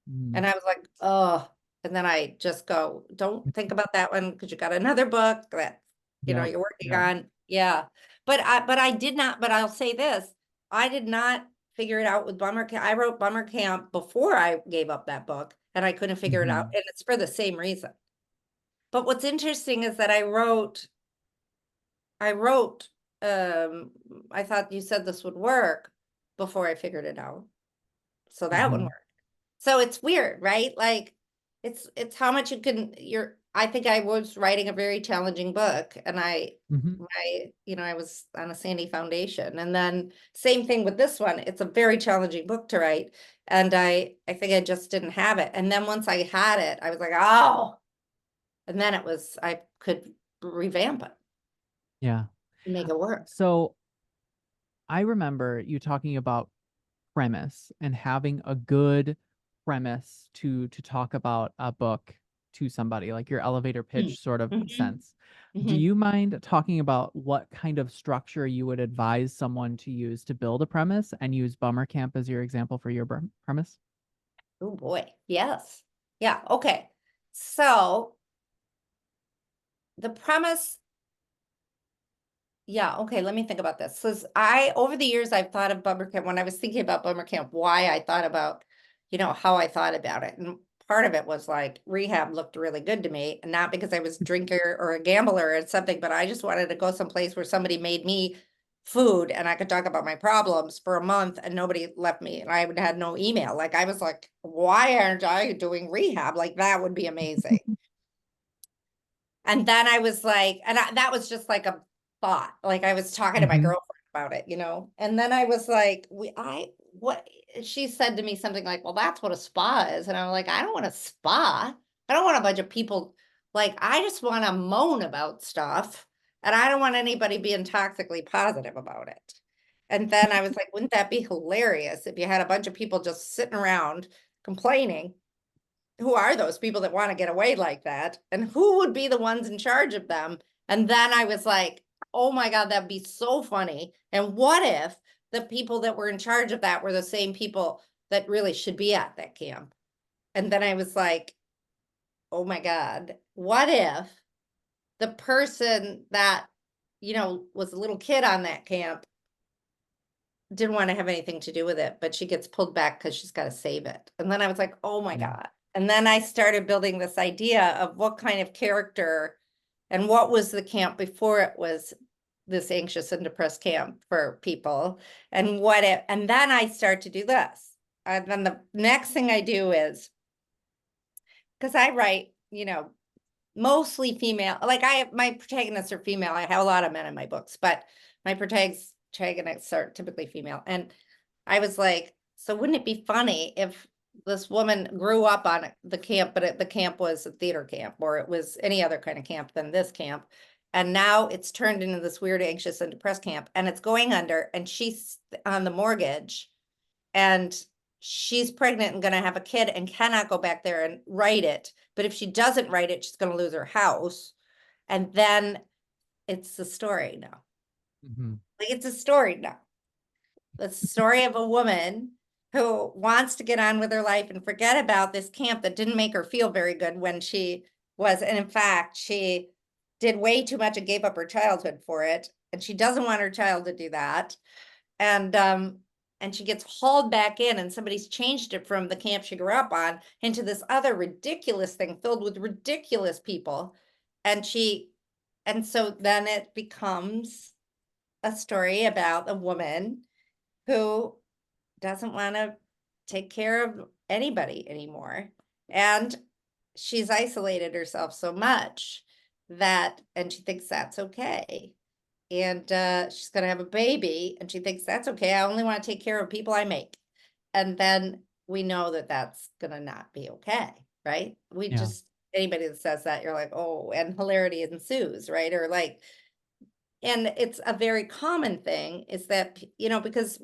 Hmm. And I was like, oh, and then I just go, don't think about that one because you got another book that, Yep. you're working Yep. on. Yeah. But I did not, but I'll say this, I did not figure it out with Bummer Camp. I wrote Bummer Camp before I gave up that book, and I couldn't figure it out. Hmm. And it's for the same reason. But what's interesting is that I wrote, um, I thought you said this would work before I figured it out. So that one Hmm. worked. So it's weird, right? Like it's how much I think I was writing a very challenging book, and Hmm. I was on a sandy foundation. And then same thing with this one. It's a very challenging book to write. And I think I just didn't have it. And then once I had it, I was like, oh, and then I could revamp it Yeah. and make it work. So I remember you talking about premise and having a good premise to talk about a book to somebody, like your elevator Mm. pitch sort of Mhm. sense. Do Mhm. you mind talking about what kind of structure you would advise someone to use to build a premise and use Bummer Camp as your example for your premise? Oh boy. Yes. Yeah. Okay. So the premise, yeah, okay, let me think about this. So over the years, I've thought of Bummer Camp. When I was thinking about Bummer Camp, why I thought about, how I thought about it. And part of it was like rehab looked really good to me, and not because I was a drinker or a gambler or something, but I just wanted to go someplace where somebody made me food and I could talk about my problems for a month and nobody left me, and I would had no email. Like I was like, why aren't I doing rehab? Like that would be amazing. And then I was like, that was just like a thought. Like I was talking to my Hmm. girlfriend about it, and then I was like, what, she said to me something like, well, that's what a spa is. And I'm like, I don't want a spa. I don't want a bunch of people. Like, I just want to moan about stuff. And I don't want anybody being toxically positive about it. And then I was like, wouldn't that be hilarious if you had a bunch of people just sitting around complaining? Who are those people that want to get away like that? And who would be the ones in charge of them? And then I was like, oh my God, that'd be so funny. And what if the people that were in charge of that were the same people that really should be at that camp. And then I was like, oh my God, what if the person that, was a little kid on that camp didn't want to have anything to do with it, but she gets pulled back because she's got to save it. And then I was like, oh my Yeah. God. And then I started building this idea of what kind of character and what was the camp before it was this anxious and depressed camp for people. And then I start to do this. And then the next thing I do is, because I write, mostly female, like my protagonists are female. I have a lot of men in my books, but my protagonists are typically female. And I was like, so wouldn't it be funny if this woman grew up on the camp, but the camp was a theater camp, or it was any other kind of camp than this camp. And now it's turned into this weird, anxious and depressed camp, and it's going under, and she's on the mortgage, and she's pregnant and going to have a kid and cannot go back there and write it. But if she doesn't write it, she's going to lose her house. And then it's the story now. Mm-hmm. Like, it's a story now. It's the story of a woman who wants to get on with her life and forget about this camp that didn't make her feel very good when she was. And in fact, she did way too much and gave up her childhood for it. And she doesn't want her child to do that. And she gets hauled back in, and somebody's changed it from the camp she grew up on into this other ridiculous thing filled with ridiculous people. And so then it becomes a story about a woman who doesn't want to take care of anybody anymore. And she's isolated herself so much and she thinks that's okay. And she's going to have a baby, and she thinks that's okay. I only want to take care of people I make. And then we know that that's going to not be okay, right? Yeah. Anybody that says that, you're like, oh, and hilarity ensues, right? Or like, and it's a very common thing is that, because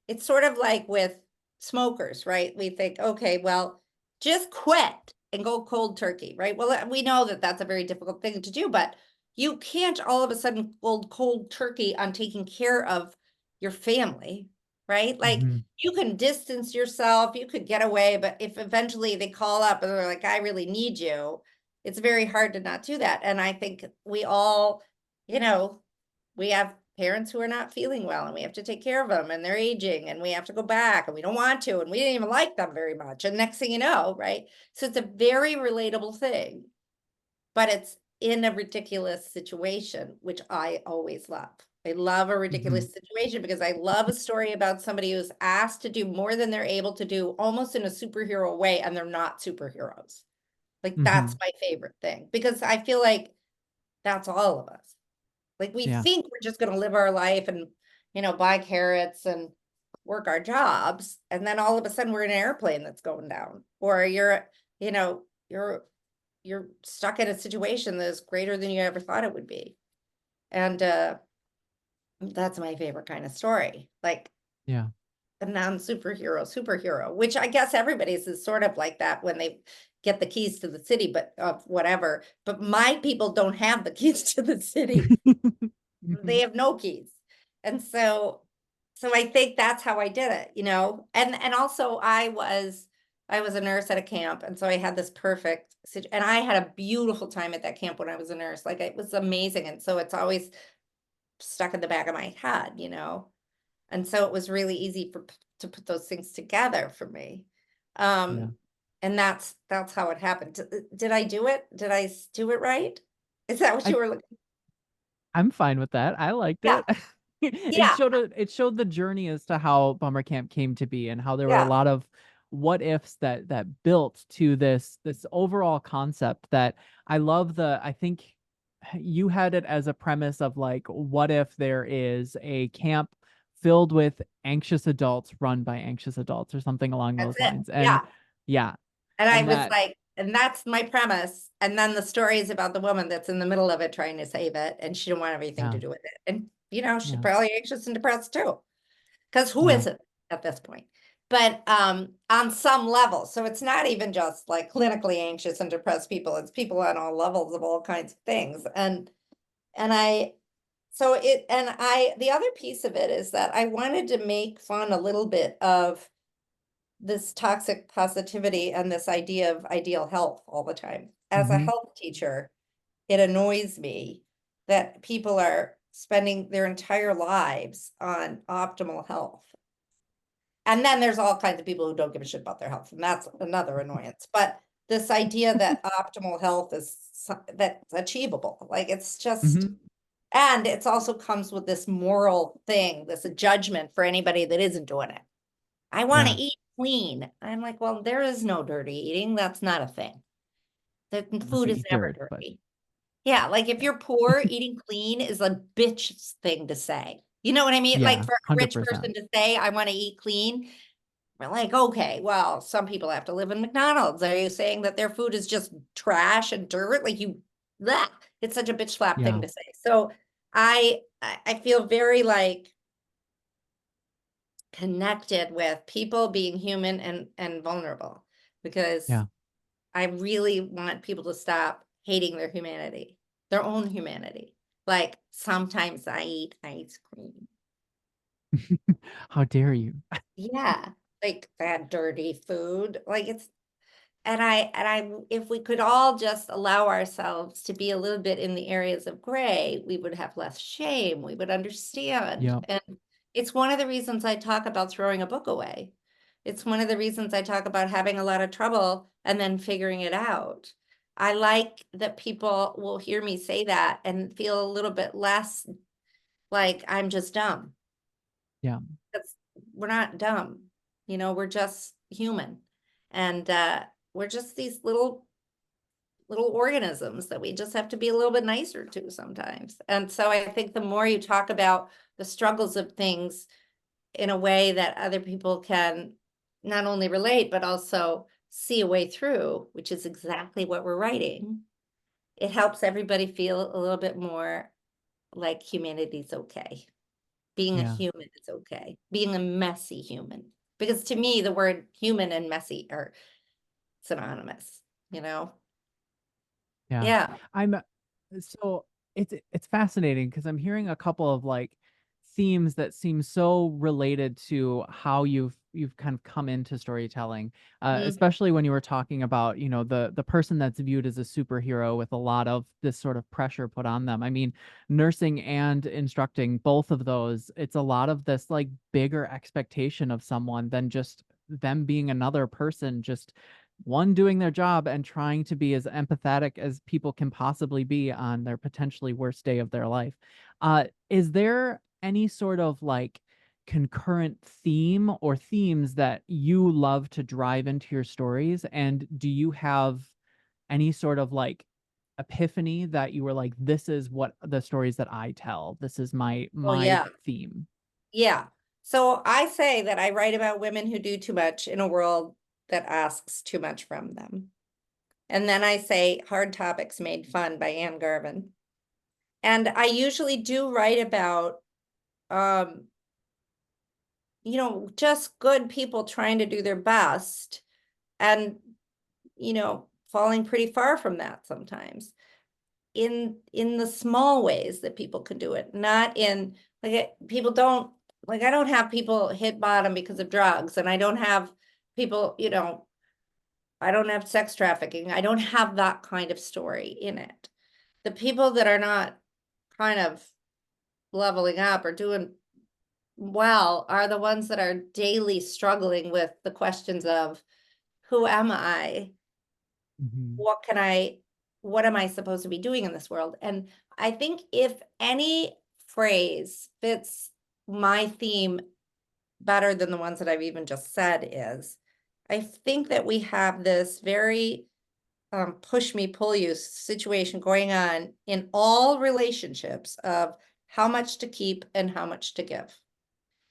it's sort of like with smokers, right? We think, okay, well, just quit and go cold turkey, right? Well, we know that that's a very difficult thing to do, but you can't all of a sudden go cold turkey on taking care of your family, right? Like, Mm-hmm. you can distance yourself, you could get away, but if eventually they call up and they're like, I really need you, it's very hard to not do that. And I think we all, we have parents who are not feeling well, and we have to take care of them, and they're aging, and we have to go back, and we don't want to, and we didn't even like them very much. And next thing you know, right? So it's a very relatable thing, but it's in a ridiculous situation, which I always love. I love a Mm-hmm. ridiculous situation because I love a story about somebody who's asked to do more than they're able to do, almost in a superhero way, and they're not superheroes. Like, Mm-hmm. that's my favorite thing, because I feel like that's all of us. Like, we Yeah. think we're just going to live our life and, buy carrots and work our jobs. And then all of a sudden we're in an airplane that's going down, or you know, you're, you're stuck in a situation that is greater than you ever thought it would be. And, that's my favorite kind of story. Like, Yeah. a superhero, which I guess everybody's is sort of like that when they get the keys to the city, but whatever. But my people don't have the keys to the city. Mm-hmm. They have no keys. And so I think that's how I did it, and also I was a nurse at a camp. And so I had this and I had a beautiful time at that camp when I was a nurse. Like, it was amazing. And so it's always stuck in the back of my head, and so it was really easy to put those things together for me. Yeah. And that's how it happened. Did I do it? Did I do it right? Is that what I you were looking? I'm fine with that. I liked Yeah, it. It yeah, showed the journey as to how Bummer Camp came to be, and how there were a yeah. lot of what ifs that built to this overall concept. That I think you had it as a premise of like, what if there is a camp filled with anxious adults run by anxious adults, or something along That's those it. lines. Yeah. And yeah, And I and was that like, and that's my premise. And then the story is about the woman that's in the middle of it trying to save it, and she don't want anything yeah, to do with it. And she's yeah, probably anxious and depressed too. Because who yeah, isn't at this point? But on some level. So it's not even just like clinically anxious and depressed people. It's people on all levels of all kinds of things. And I So the other piece of it is that I wanted to make fun a little bit of this toxic positivity and this idea of ideal health all the time. As a Hmm. health teacher, it annoys me that people are spending their entire lives on optimal health. And then there's all kinds of people who don't give a shit about their health, and that's another annoyance. But this idea that optimal health is that's achievable, like it's just, Hmm. and it's also comes with this moral thing, this judgment for anybody that isn't doing it. I want to Yeah. eat clean. I'm like, well, there is no dirty eating. That's not a thing. The Unless food you is eat never dirt, but dirty. Yeah, like if yeah. you're poor, eating clean is a bitch thing to say. You know what I mean? Like Yeah, for a rich 100%. person to say, I want to eat clean, we're like, okay, well, some people have to live in McDonald's. Are you saying that their food is just trash and dirt? Like that. It's such a bitch slap thing Yeah. to say. So I feel very like connected with people being human and vulnerable because Yeah. I really want people to stop hating their humanity, their own humanity. Like sometimes I eat ice cream. How dare you? Yeah, like that dirty food. Like it's and I if we could all just allow ourselves to be a little bit in the areas of gray, we would have less shame, we would understand. Yeah. And it's one of the reasons I talk about throwing a book away. It's one of the reasons I talk about having a lot of trouble and then figuring it out. I like that people will hear me say that and feel a little bit less like I'm just dumb. Yeah. That's, we're not dumb, we're just human. And we're just these little organisms that we just have to be a little bit nicer to sometimes. And so I think the more you talk about the struggles of things in a way that other people can not only relate, but also see a way through, which is exactly what we're writing, it helps everybody feel a little bit more like humanity's okay. Being a Yeah. human is okay. Being a messy human. Because to me, the word human and messy are synonymous, you know? Yeah. Yeah. I'm so it's fascinating because I'm hearing a couple of like themes that seem so related to how you've kind of come into storytelling, Mhm. especially when you were talking about, the person that's viewed as a superhero with a lot of this sort of pressure put on them. I mean, nursing and instructing, both of those, it's a lot of this like bigger expectation of someone than just them being another person, just one doing their job and trying to be as empathetic as people can possibly be on their potentially worst day of their life. Is there any sort of like concurrent theme or themes that you love to drive into your stories? And do you have any sort of like epiphany that you were like, this is what the stories that I tell, this is my Oh, my yeah. theme? Yeah. So I say that I write about women who do too much in a world that asks too much from them. And then I say Hard Topics Made Fun by Anne Garvin. And I usually do write about, um, just good people trying to do their best and, falling pretty far from that sometimes in the small ways that people can do it, not in people don't like I don't have people hit bottom because of drugs, and I don't have people, I don't have sex trafficking. I don't have that kind of story in it. The people that are not kind of leveling up or doing well are the ones that are daily struggling with the questions of who am I? Mhm. What can I, what am I supposed to be doing in this world? And I think if any phrase fits my theme better than the ones that I've even just said is, I think that we have this very push me, pull you situation going on in all relationships of how much to keep and how much to give.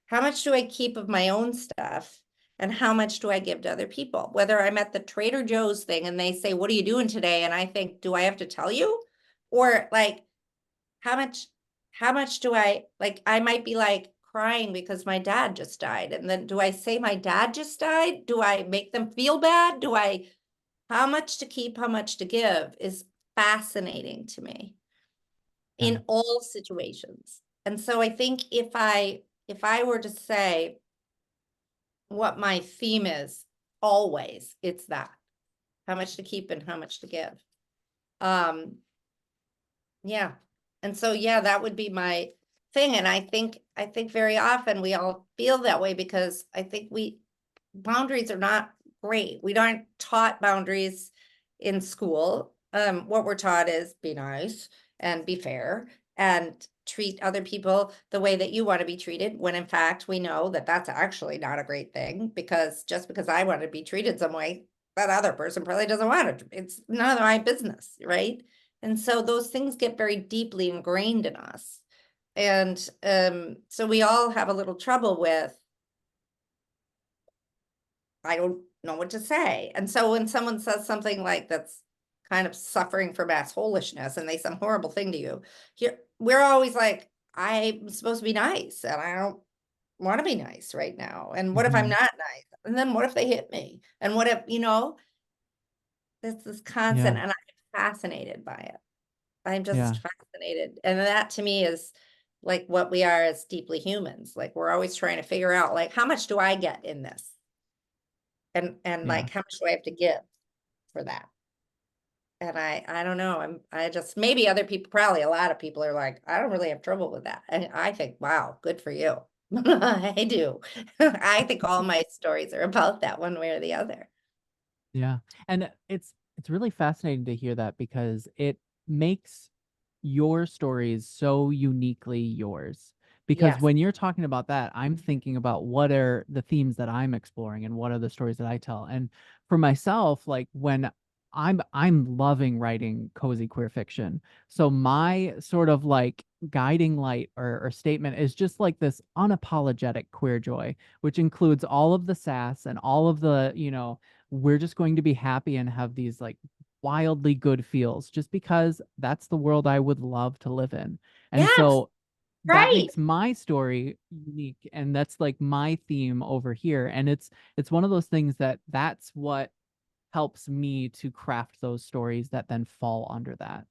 How much do I keep of my own stuff? And how much do I give to other people? Whether I'm at the Trader Joe's thing and they say, what are you doing today? And I think, do I have to tell you? Or like, how much, how much do I like? I might be like crying because my dad just died. And then do I say my dad just died? Do I make them feel bad? How much to keep, how much to give is fascinating to me. Yeah. in all situations. And so I think if I were to say what my theme is, always, it's that. How much to keep and how much to give. Um, yeah. And so yeah, that would be my thing. And I think very often we all feel that way because I think boundaries are not great. We aren't taught boundaries in school. What we're taught is be nice and be fair and treat other people the way that you want to be treated, when in fact we know that that's actually not a great thing, because just because I want to be treated some way, that other person probably doesn't want it. It's none of my business, right? And so those things get very deeply ingrained in us. And so we all have a little trouble with, I don't know what to say. And so when someone says something like that's kind of suffering from assholishness and they some horrible thing to you, we're always like, I'm supposed to be nice and I don't want to be nice right now. And what if I'm Hmm. not nice? And then what if they hit me? And what if, it's this constant, Yeah. and I'm fascinated by it. I'm Yeah. just fascinated. And that to me is like what we are as deeply humans. Like we're always trying to figure out, like, how much do I get in this? And Yeah. like how much do I have to give for that? And I don't know. I just, maybe other people, probably a lot of people are like, I don't really have trouble with that. And I think, wow, good for you. I do. I think all my stories are about that one way or the other. Yeah. And it's really fascinating to hear that because it makes your stories so uniquely yours. Because Yes. when you're talking about that, I'm thinking about what are the themes that I'm exploring and what are the stories that I tell. And for myself, like when I'm loving writing cozy queer fiction. So my sort of like guiding light or statement is just like this unapologetic queer joy, which includes all of the sass and all of the, we're just going to be happy and have these like wildly good feels just because that's the world I would love to live in. And Yes. so that Right. makes my story unique and that's like my theme over here. And it's one of those things that's what helps me to craft those stories that then fall under that.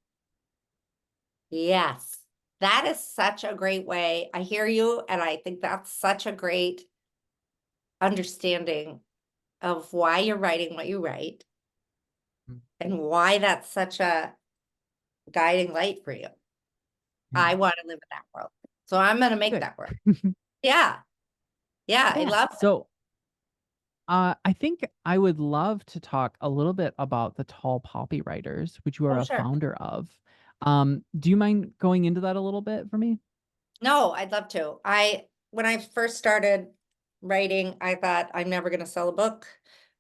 Yes. That is such a great way. I hear you. And I think that's such a great understanding of why you're writing what you write and why that's such a guiding light for you. Yeah. I want to live in that world. So I'm going to make Good. that world. Yeah. Yeah. I Yeah. love it. So I think I would love to talk a little bit about the Tall Poppy Writers, which you are Oh, a sure. founder of. Do you mind going into that a little bit for me? No, I'd love to. When I first started writing, I thought I'm never going to sell a book.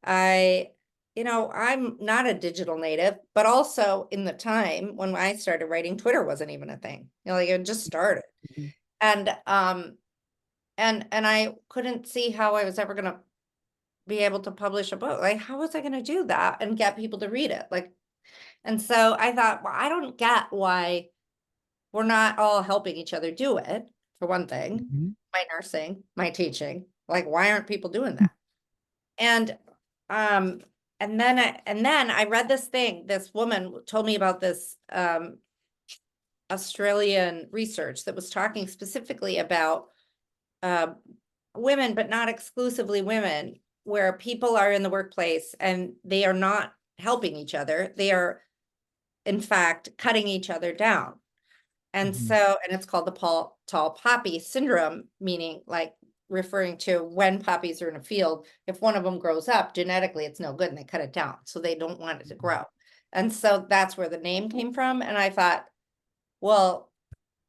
I, I'm not a digital native, but also in the time when I started writing, Twitter wasn't even a thing. Like it just started. Mhm. And and I couldn't see how I was ever going to be able to publish a book. Like, how was I going to do that and get people to read it? Like, and so I thought, well, I don't get why we're not all helping each other do it, for one thing. Mhm. My nursing, my teaching, like, why aren't people doing that? And um, and then I read this thing. This woman told me about this Australian research that was talking specifically about uh, women, but not exclusively women, where people are in the workplace and they are not helping each other. They are, in fact, cutting each other down. And Mhm. so, and it's called the tall poppy syndrome, meaning like referring to when poppies are in a field, if one of them grows up, genetically it's no good and they cut it down. So they don't want it to Mhm. grow. And so that's where the name came from. And I thought, well,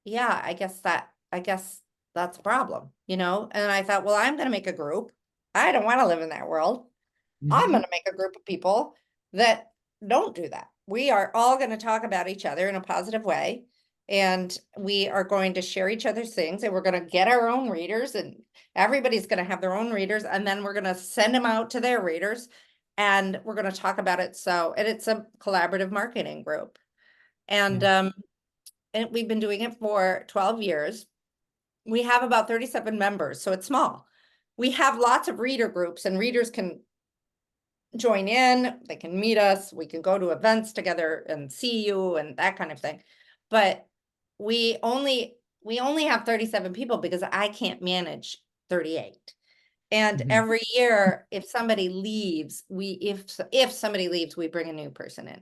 yeah, I guess that's a problem, And I thought, well, I'm going to make a group. I don't want to live in that world. I'm Mhm. going to make a group of people that don't do that. We are all going to talk about each other in a positive way. And we are going to share each other's things, and we're going to get our own readers, and everybody's going to have their own readers. And then we're going to send them out to their readers, and we're going to talk about it. So, and it's a collaborative marketing group. And, Yeah. and we've been doing it for 12 years. We have about 37 members, so it's small. We have lots of reader groups, and readers can join in, they can meet us, we can go to events together and see you and that kind of thing. But we only have 37 people because I can't manage 38. And Hmm. every year, if somebody leaves, if somebody leaves, we bring a new person in.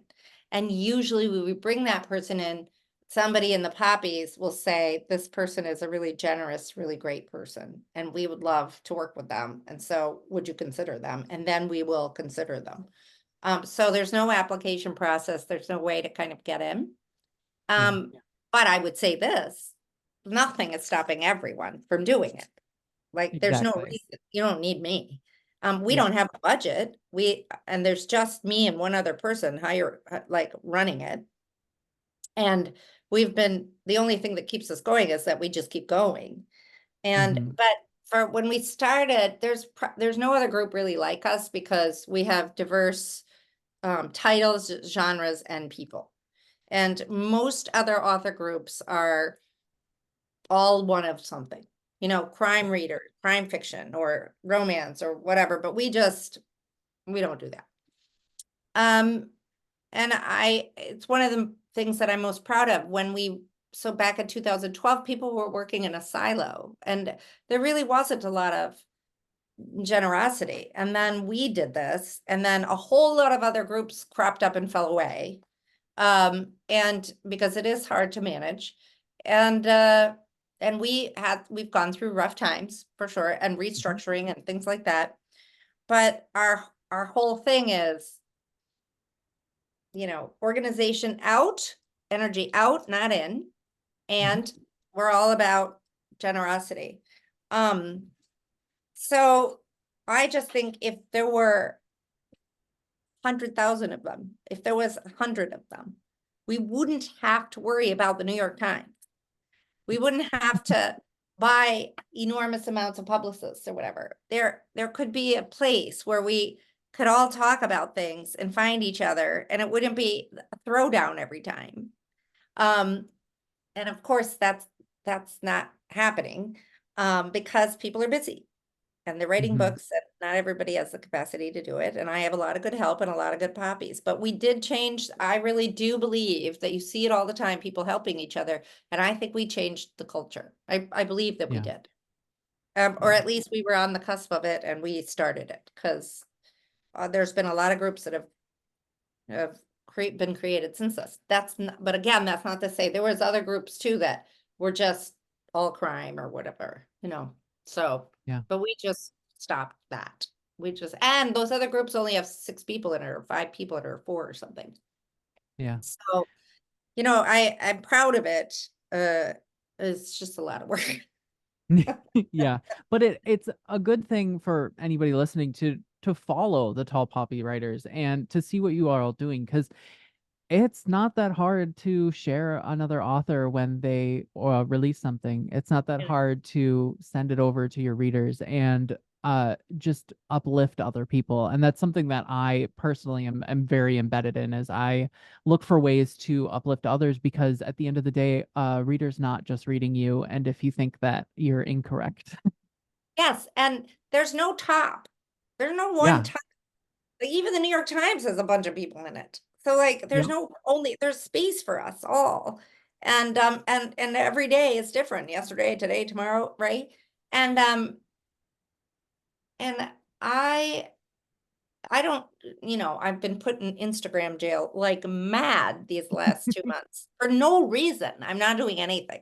And usually when we bring that person in, somebody in the poppies will say, this person is a really generous, really great person, and we would love to work with them. And so would you consider them? And then we will consider them. So there's no application process. There's no way to kind of get in. Yeah, But I would say this, nothing is stopping everyone from doing it. Like, there's no exactly. reason, you don't need me. We Yeah. don't have a budget. And there's just me and one other person like running it. And the only thing that keeps us going is that we just keep going. Hmm. But for when we started, there's no other group really like us because we have diverse titles, genres, and people. And most other author groups are all one of something, crime reader, crime fiction, or romance, or whatever, but we don't do that. And it's one of the things that I'm most proud of. So back in 2012, people were working in a silo, and there really wasn't a lot of generosity. And then we did this, and then a whole lot of other groups cropped up and fell away. And because it is hard to manage. And we've gone through rough times for sure, and Hmm. restructuring and things like that. But our whole thing is, organization out, energy out, not in. Hmm. And we're all about generosity. Um, so I just think if there were 100,000 of them, if there was 100 of them, we wouldn't have to worry about the New York Times. We wouldn't have to buy enormous amounts of publicists or whatever. There could be a place where we could all talk about things and find each other, and it wouldn't be a throwdown every time. Um, and of course, that's not happening because people are busy and they're writing Hmm. books, and not everybody has the capacity to do it. And I have a lot of good help and a lot of good poppies, but we did change. I really do believe that you see it all the time, people helping each other. And I think we changed the culture. I believe that we Yeah. did. Or Yeah. at least we were on the cusp of it and we started it, because there's been a lot of groups that have been created since us. But again, that's not to say there was other groups too that were just all crime or whatever, so, Yeah. but we just stopped that. And those other groups only have 6 people in it, or 5 people in it, or 4 or something. Yeah. So, I'm proud of it. It's just a lot of work. Yeah, but it's a good thing for anybody listening to follow the Tall Poppy writers and to see what you are all doing, because it's not that hard to share another author when they release something. It's not that hard to send it over to your readers and just uplift other people. And that's something that I personally am very embedded in, as I look for ways to uplift others, because at the end of the day, reader's not just reading you. And if you think that, you're incorrect. Yes, and there's no top. There's no one Yeah. top. Like, even the New York Times has a bunch of people in it. So like Yep. there's space for us all. And every day is different. Yesterday, today, tomorrow, right? And and I I don't, I've been put in Instagram jail like mad these last 2 months for no reason. I'm not doing anything.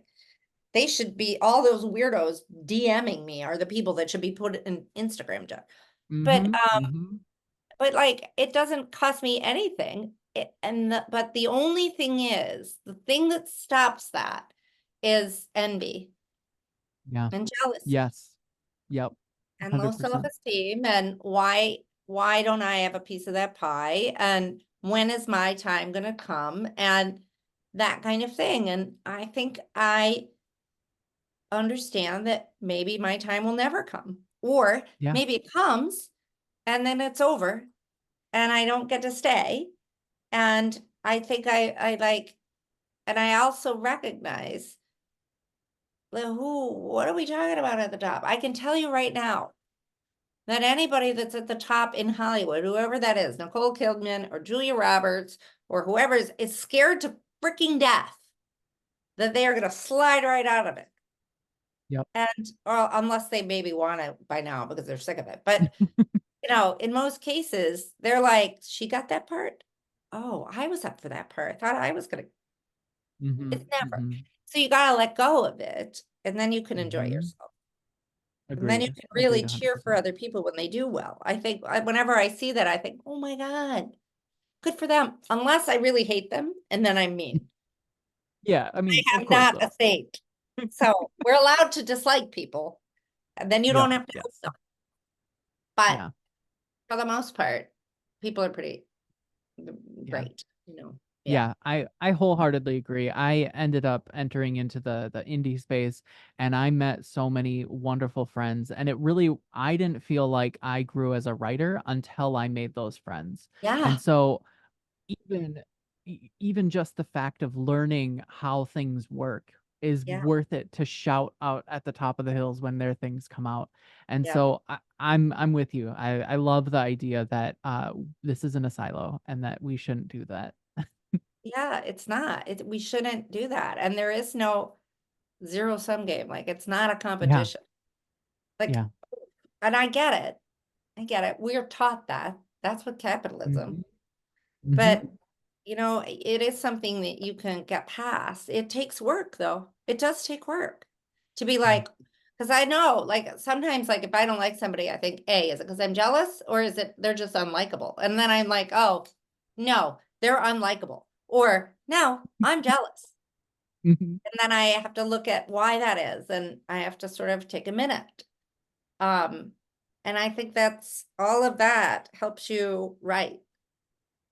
They should be, all those weirdos DMing me are the people that should be put in Instagram jail. But Mm-hmm. Mm-hmm. but like, it doesn't cost me anything. But the only thing is, the thing that stops that is envy Yeah. and jealousy Yes. Yep. and low 100%. self-esteem. And why don't I have a piece of that pie? And when is my time going to come? And that kind of thing. And I think I understand that maybe my time will never come, or Yeah. maybe it comes and then it's over and I don't get to stay. And I think I like, and I also recognize what are we talking about at the top? I can tell you right now that anybody that's at the top in Hollywood, whoever that is, Nicole Kidman or Julia Roberts or whoever is scared to freaking death that they are going to slide right out of it. Yep. And, or unless they maybe want to by now because they're sick of it. But, in most cases, they're like, she got that part. Oh, I was up for that part. I thought I was going to. Mm-hmm. It's never. Mm-hmm. So you got to let go of it and then you can enjoy Mm-hmm. yourself. And then you Agreed. can Agreed really cheer for 100%. other people when they do well. I think whenever I see that, I think, oh my God, good for them. Unless I really hate them and then I'm mean. Yeah, I mean, I of have course not a though. saint. So we're allowed to dislike people and then you Yeah, don't have to yeah, help them. But yeah, for the most part, people are pretty yeah. great, Yeah. Yeah, I wholeheartedly agree. I ended up entering into the indie space and I met so many wonderful friends and it really I didn't feel like I grew as a writer until I made those friends. And Yeah. so even even just the fact of learning how things work is Yeah. worth it to shout out at the top of the hills when their things come out. And Yeah. so I'm with you. I love the idea that this isn't a silo and that we shouldn't do that. Yeah. It's not. We shouldn't do that. And there is no zero sum game. Like it's not a Yeah, competition. Like, yeah. and I get it. I get it. We're taught that. That's what capitalism. Hmm. Hmm. But, it is something that you can get past. It takes work, though. It does take work to be Yeah. like, because I know, like, sometimes, like, if I don't like somebody, I think, A, is it because I'm jealous or is it they're just unlikable? And then I'm like, oh, no, they're unlikable. Or, no, I'm jealous. Hmm. And then I have to look at why that is. And I have to sort of take a minute. Um, and I think that's all of that helps you write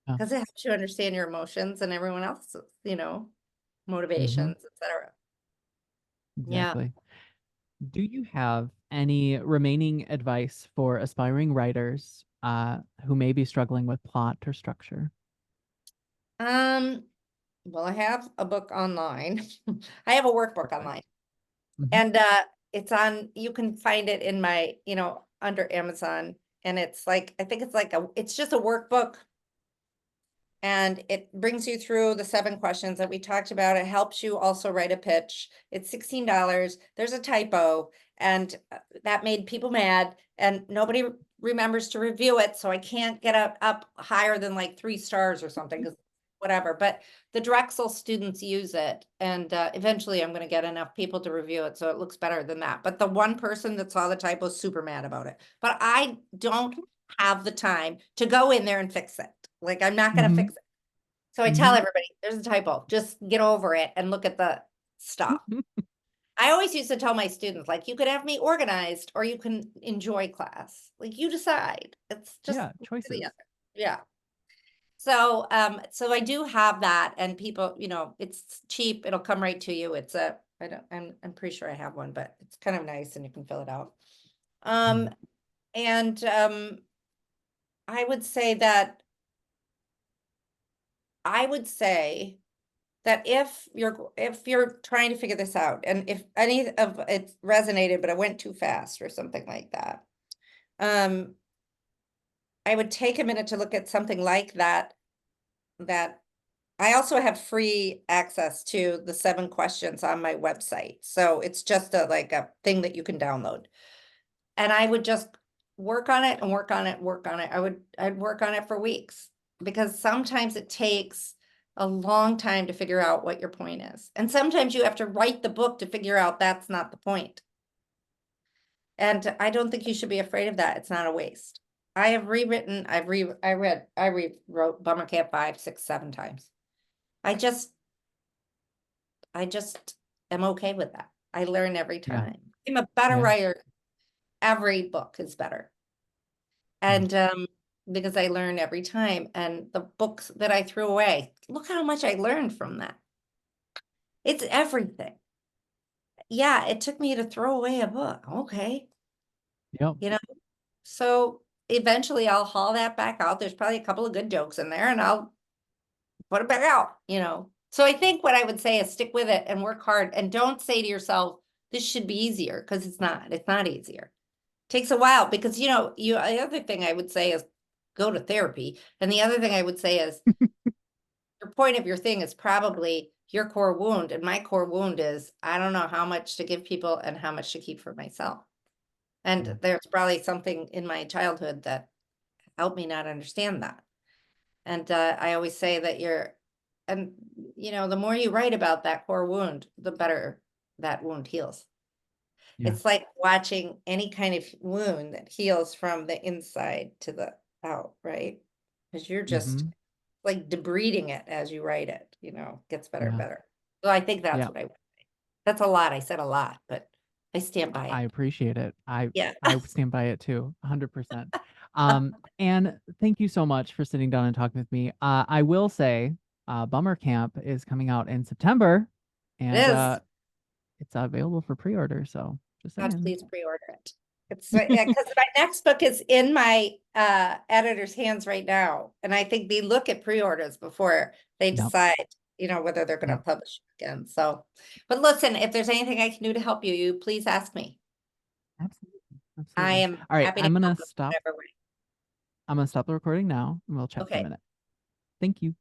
Yeah. because it helps you understand your emotions and everyone else's, Hmm. motivations, etc. Yeah. Exactly. Do you have any remaining advice for aspiring writers who may be struggling with plot or structure? Um, well, I have a book online. I have a workbook Perfect. online. Hmm. And it's on, you can find it in my, under Amazon. And it's like, I think it's like it's just a workbook. And it brings you through the 7 questions that we talked about. It helps you also write a pitch. It's $16. There's a typo, and that made people mad, and nobody remembers to review it. So I can't get up higher than like 3 stars or something, because whatever. But the Drexel students use it, and eventually I'm going to get enough people to review it so it looks better than that. But the one person that saw the typo is super mad about it. But I don't have the time to go in there and fix it. Like, I'm not going to Hmm. fix it. So I tell Hmm. everybody, there's a typo. Just get over it and look at the stuff. I always used to tell my students, like, you could have me organized or you can enjoy class. Like, you decide. It's just Yeah, one or the choices. other. Yeah. So I do have that, and people, it's cheap. It'll come right to you. It's a, I don't, I'm pretty sure I have one, but it's kind of nice and you can fill it out. Mhm. Um, and I would say that I would say that if you're trying to figure this out, and if any of it resonated, but it went too fast or something like that, um, I would take a minute to look at something like that. That I also have free access to the 7 questions on my website, so it's just like a thing that you can download. And I would just work on it and work on it, work on it. I'd work on it for weeks because sometimes it takes a long time to figure out what your point is. And sometimes you have to write the book to figure out that's not the point. And I don't think you should be afraid of that. It's not a waste. I have rewritten, I rewrote Bummer Camp 5, 6, 7 times. I just, I just am okay with that. I learn every Yeah, time. I'm a better yeah, writer. Every book is better. yeah, And because I learn every time. And the books that I threw away, look how much I learned from that. It's everything. Yeah, it took me to throw away a book. Okay. yep, You know, so eventually I'll haul that back out. There's probably a couple of good jokes in there and I'll put it back out. So I think what I would say is stick with it and work hard and don't say to yourself, this should be easier, because it's not easier. Takes a while because the other thing I would say is go to therapy. And the other thing I would say is your point of your thing is probably your core wound, and my core wound is I don't know how much to give people and how much to keep for myself. Yeah. And there's probably something in my childhood that helped me not understand that. And I always say that and the more you write about that core wound, the better that wound heals. Yeah. It's like watching any kind of wound that heals from the inside to the out, right? Because you're just Hmm. like debriding it as you write it, gets better and Yeah. better. So I think that's Yeah. what that's a lot. I said a lot, but I stand by I it. appreciate it. Yeah. I stand by it too, 100%. And thank you so much for sitting down and talking with me. I will say, Bummer Camp is coming out in September, It and is. it's available for pre-order. So just God, saying. please pre-order it. It's because my next book is in my editor's hands right now. And I think they look at pre-orders before they Yep. decide, whether they're going to Yep. publish again. So, but listen, if there's anything I can do to help you, you please ask me. Absolutely. I Absolutely. am All right. happy to help in whatever way. I'm gonna stop the recording now, and we'll chat for a Okay. minute. Thank you.